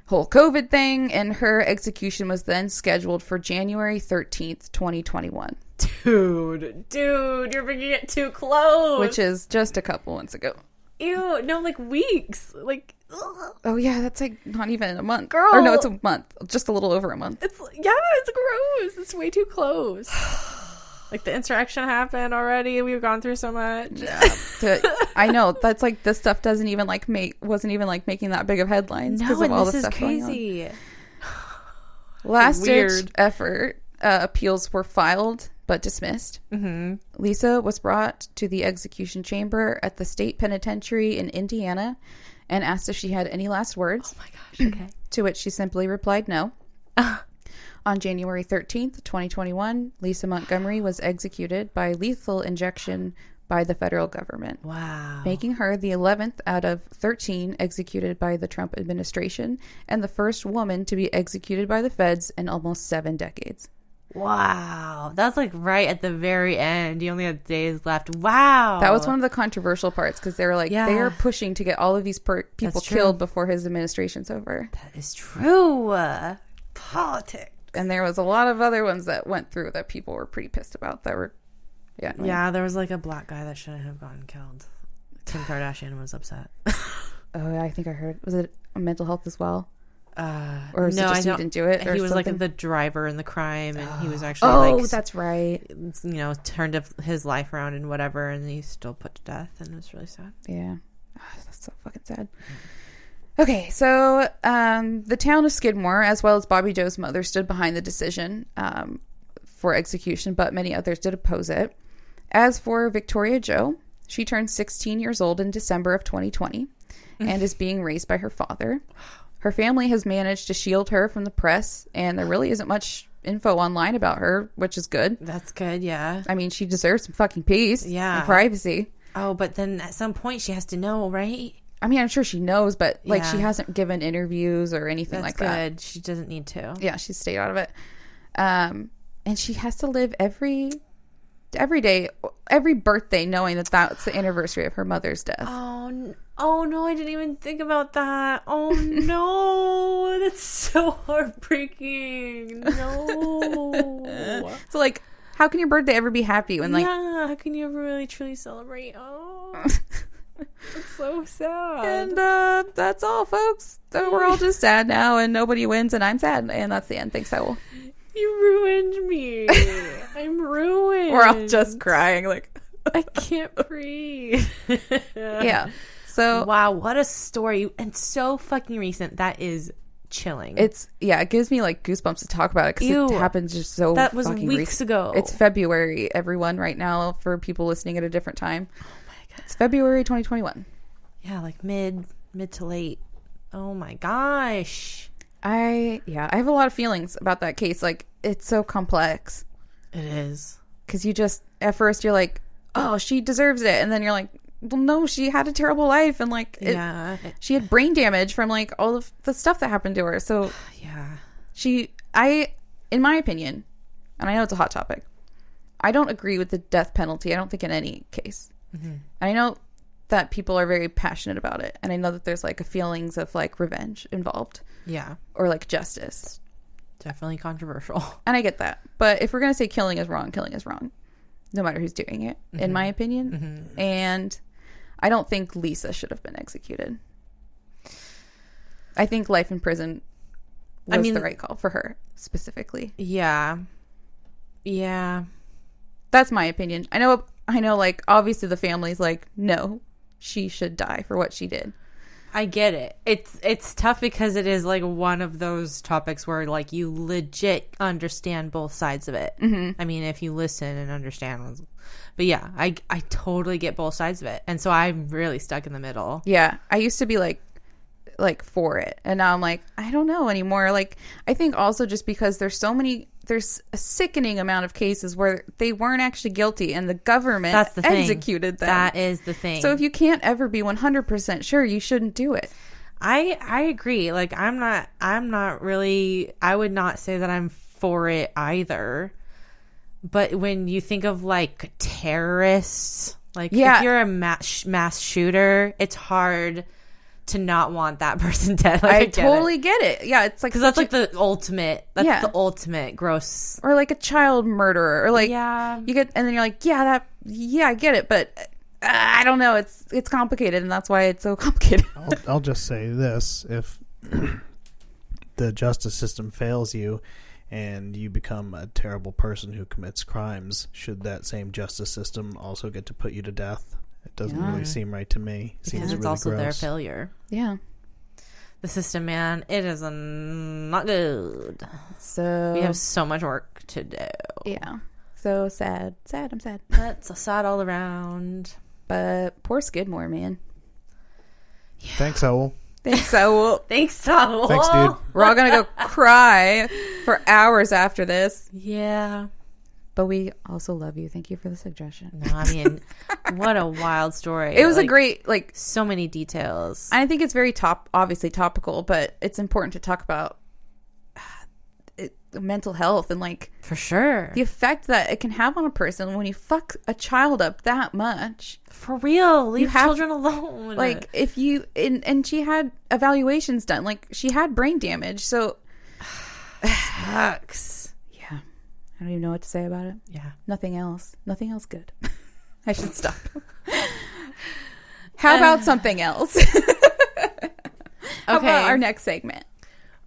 whole COVID thing, and her execution was then scheduled for January 13th, 2021. Dude, you're bringing it too close. Which is just a couple months ago. Ew, no, like weeks. Like, ugh. Oh, yeah, that's like not even a month. Girl. Or no, it's a month. Just a little over a month. It's gross. It's way too close. Like, the insurrection happened already. We've gone through so much. Yeah. I know. That's like, this stuff doesn't even like wasn't even like making that big of headlines because of all the stuff going on. Crazy. Last ditch Weird. effort. Appeals were filed but dismissed. Mm-hmm. Lisa was brought to the execution chamber at the state penitentiary in Indiana and asked if she had any last words. Oh my gosh, okay. To which she simply replied no. On January 13th, 2021, Lisa Montgomery was executed by lethal injection by the federal government. Wow. Making her the 11th out of 13 executed by the Trump administration and the first woman to be executed by the feds in almost 7 decades. Wow. That's like right at the very end. You only have days left. Wow. That was one of the controversial parts because they were like, they are pushing to get all of these people killed before his administration's over. That is true. Politics. And there was a lot of other ones that went through that people were pretty pissed about that were, Yeah, there was like a black guy that shouldn't have gotten killed. Kim Kardashian was upset. Oh, I think I heard. Was it mental health as well? Or was no, it just he didn't do it? Or he was something? like the driver in the crime, and he was actually like, that's right. You know, turned his life around and whatever, and he's still put to death, and it was really sad. Yeah, that's so fucking sad. Okay, so the town of Skidmore, as well as Bobbie Jo's mother, stood behind the decision for execution, but many others did oppose it. As for Victoria Jo, she turned 16 years old in December of 2020 and is being raised by her father. Her family has managed to shield her from the press, and there really isn't much info online about her, which is good. That's good, yeah. I mean, she deserves some fucking peace Yeah. and privacy. Oh, but then at some point she has to know, right? I mean, I'm sure she knows, but like Yeah. she hasn't given interviews or anything That's like that. good. She doesn't need to. Yeah, she's stayed out of it. And she has to live every day, every birthday, knowing that that's the anniversary of her mother's death. Oh no, I didn't even think about that. Oh no, that's so heartbreaking. No. So like, how can your birthday ever be happy when like yeah, how can you ever really truly celebrate? Oh, it's so sad. And that's all, folks. So we're all just sad now, and nobody wins, and I'm sad, and that's the end. Thanks, Howell. You ruined me. I'm ruined. We're all just crying, like I can't breathe. yeah. So Wow, what a story, and so fucking recent. That is chilling. it gives me like goosebumps to talk about it because Ew. it happens just so. That was fucking weeks recent. ago. It's February, everyone, right now for people listening at a different time. Oh my god. It's February 2021. Yeah, like mid to late. Oh my gosh. I have a lot of feelings about that case. Like, it's so complex It is. because you just at first you're like, oh, she deserves it, and then you're like, well, no, she had a terrible life, and like, Yeah. she had brain damage from like all of the stuff that happened to her. So Yeah. in my opinion, and I know it's a hot topic, I don't agree with the death penalty. I don't think in any case. Mm-hmm. I know that people are very passionate about it, and I know that there's like a feelings of like revenge involved Yeah. or like justice, Definitely controversial. and I get that. But if we're gonna say killing is wrong, no matter who's doing it, in my opinion. And I don't think Lisa should have been executed. I think life in prison was the right call for her specifically. Yeah. Yeah. That's my opinion. I know like obviously the family's like, no, she should die for what she did. I get it. It's tough because it is like one of those topics where like you legit understand both sides of it. I mean, if you listen and understand. But yeah, I totally get both sides of it. And so I'm really stuck in the middle. Yeah. I used to be like for it. And now I'm like, I don't know anymore. Like, I think also just because there's a sickening amount of cases where they weren't actually guilty and the government That's the thing. executed them. That is the thing. So if you can't ever be 100% sure, you shouldn't do it. I agree. Like I'm not really, I would not say that I'm for it either. But when you think of like terrorists, like if you're a mass shooter, it's hard to not want that person dead. Like, I totally get it. Yeah, it's like because that's like the ultimate. That's Yeah. the ultimate gross. or like a child murderer, or like Yeah. you get, and then you're like, I get it, but I don't know. It's complicated, and that's why it's so complicated. I'll just say this: if the justice system fails you, and you become a terrible person who commits crimes, should that same justice system also get to put you to death? It doesn't really seem right to me. It seems Because it's really also their gross. failure. Yeah. The system, man, it is not good. So We have so much work to do. yeah. So sad. I'm sad. That's sad all around. But poor Skidmore, man. Thanks, Owl. Thanks, so Thanks, Saul. Thanks, dude. we're all gonna go cry for hours after this. Yeah. But we also love you. Thank you for the suggestion. No, I mean, what a wild story. It was a Like, great, like, so many details. I think it's very obviously topical, but it's important to talk about mental health and like For sure. the effect that it can have on a person when you fuck a child up that much. For real. Leave have- children alone. Like if you and she had evaluations done, like she had brain damage, so sucks. yeah, I don't even know what to say about it. Yeah. Nothing else good. I should stop. How about something else? How about our next segment?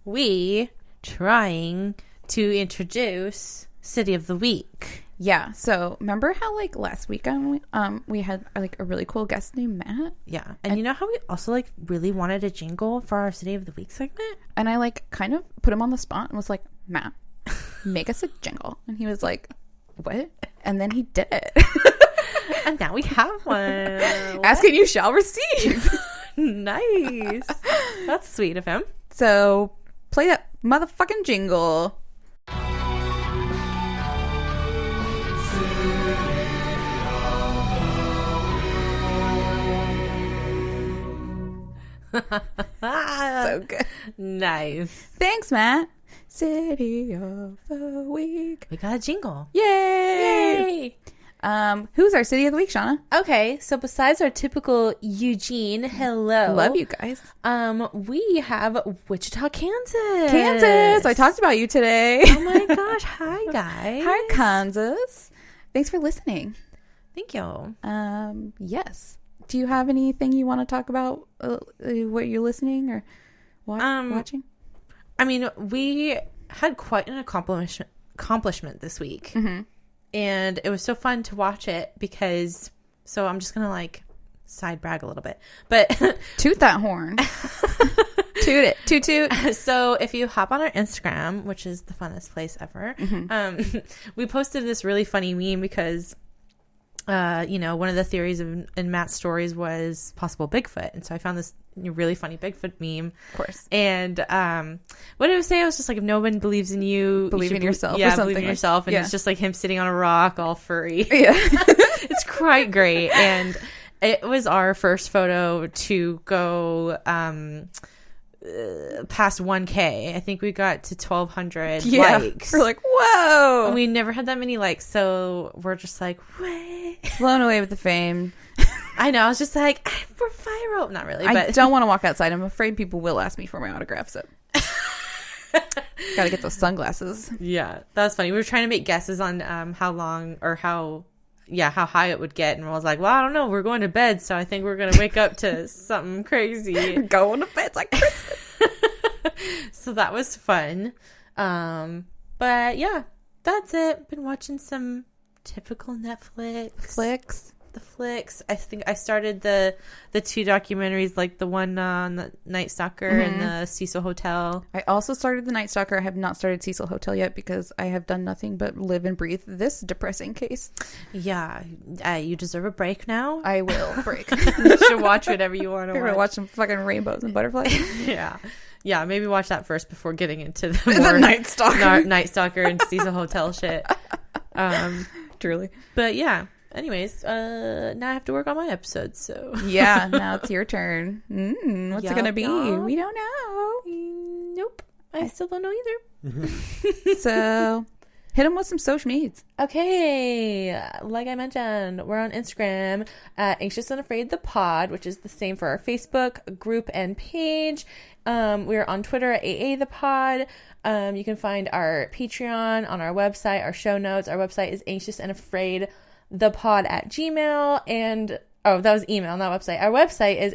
We trying to introduce City of the Week. Yeah, so remember how like last week we had like a really cool guest named Matt, Yeah. And you know how we also like really wanted a jingle for our City of the Week segment? and I like kind of put him on the spot and was like, Matt, make us a jingle, and he was like, what? And then he did it. And now we have one. Ask and you shall receive. Nice. That's sweet of him. So play that motherfucking jingle. So good. Nice. Thanks, Matt. City of the Week. We got a jingle. Yay! Who's our City of the Week, Shauna? Okay, so besides our typical Eugene, hello. Love you guys. We have Wichita, Kansas. Kansas! I talked about you today. Oh my gosh. Hi, guys. Hi, Kansas. Thanks for listening. Thank you. Yes. Do you have anything you want to talk about? What you're listening or watching? I mean, we had quite an accomplishment this week. Mm-hmm. And it was so fun to watch it because, so I'm just going to like side brag a little bit. But toot that horn. Toot it. Toot toot. So if you hop on our Instagram, which is the funnest place ever, we posted this really funny meme because one of the theories in Matt's stories was possible Bigfoot. And so I found this really funny Bigfoot meme. Of course. And what did it say? It was just like, if no one believes in you, believe in yourself. Yeah, or something believe in yourself. And it's just like him sitting on a rock all furry. Yeah. It's quite great. And it was our first photo to go past 1K. I think we got to 1,200 likes. We're like, whoa. And we never had that many likes. So we're just like, what? Blown away with the fame. I know. I was just like, we're viral. Not really. I But don't want to walk outside. I'm afraid people will ask me for my autograph. So gotta get those sunglasses. Yeah, that was funny. We were trying to make guesses on how long or how high it would get, and I was like, well, I don't know, we're going to bed, so I think we're gonna wake up to something crazy. Going to bed, it's like Christmas. So that was fun. But yeah, that's it. Been watching some typical Netflix the flicks. I think I started the two documentaries, like the one on the Night Stalker and the Cecil Hotel. I also started the Night Stalker. I have not started Cecil Hotel yet because I have done nothing but live and breathe this depressing case. Yeah, you deserve a break now. I will break. You should watch whatever you want to You're watch. gonna watch some fucking rainbows and butterflies. Yeah, maybe watch that first before getting into the more Night Stalker. Night Stalker and Cecil Hotel shit. Truly. But yeah. Anyways, now I have to work on my episodes, so... Yeah, now it's your turn. What's it gonna be? Yup. We don't know. Nope. I still don't know either. So, hit them with some social medias. Okay. Like I mentioned, we're on Instagram at Anxious and Afraid the Pod, which is the same for our Facebook group and page. We're on Twitter at AA the Pod. You can find our Patreon on our website, our show notes. Our website is anxiousandafraidthepod@gmail.com. And that was email, not website. Our website is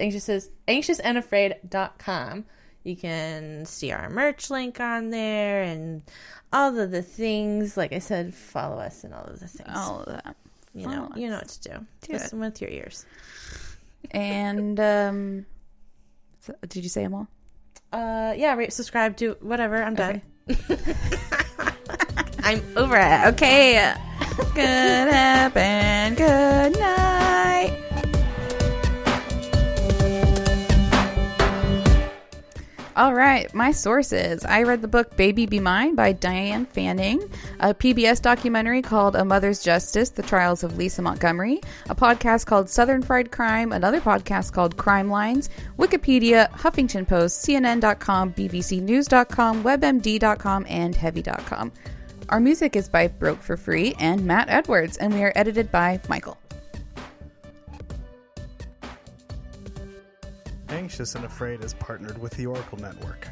anxiousandafraid.com. You can see our merch link on there and all of the things. Like I said, follow us and all of the things. All of that. You know what to do. Listen with your ears. And did you say them all? Yeah, rate, subscribe, do whatever. I'm done. Okay. I'm over it. Okay. Good happen. Good night. All right, my sources. I read the book Baby Be Mine by Dianne Fanning, a PBS documentary called A Mother's Justice, The Trials of Lisa Montgomery, a podcast called Southern Fried Crime, another podcast called Crimelines, Wikipedia, Huffington Post, CNN.com, BBCNews.com, WebMD.com, and Heavy.com. Our music is by Broke for Free and Matt Edwards, and we are edited by Michael. Anxious and Afraid is partnered with the Oracle Network.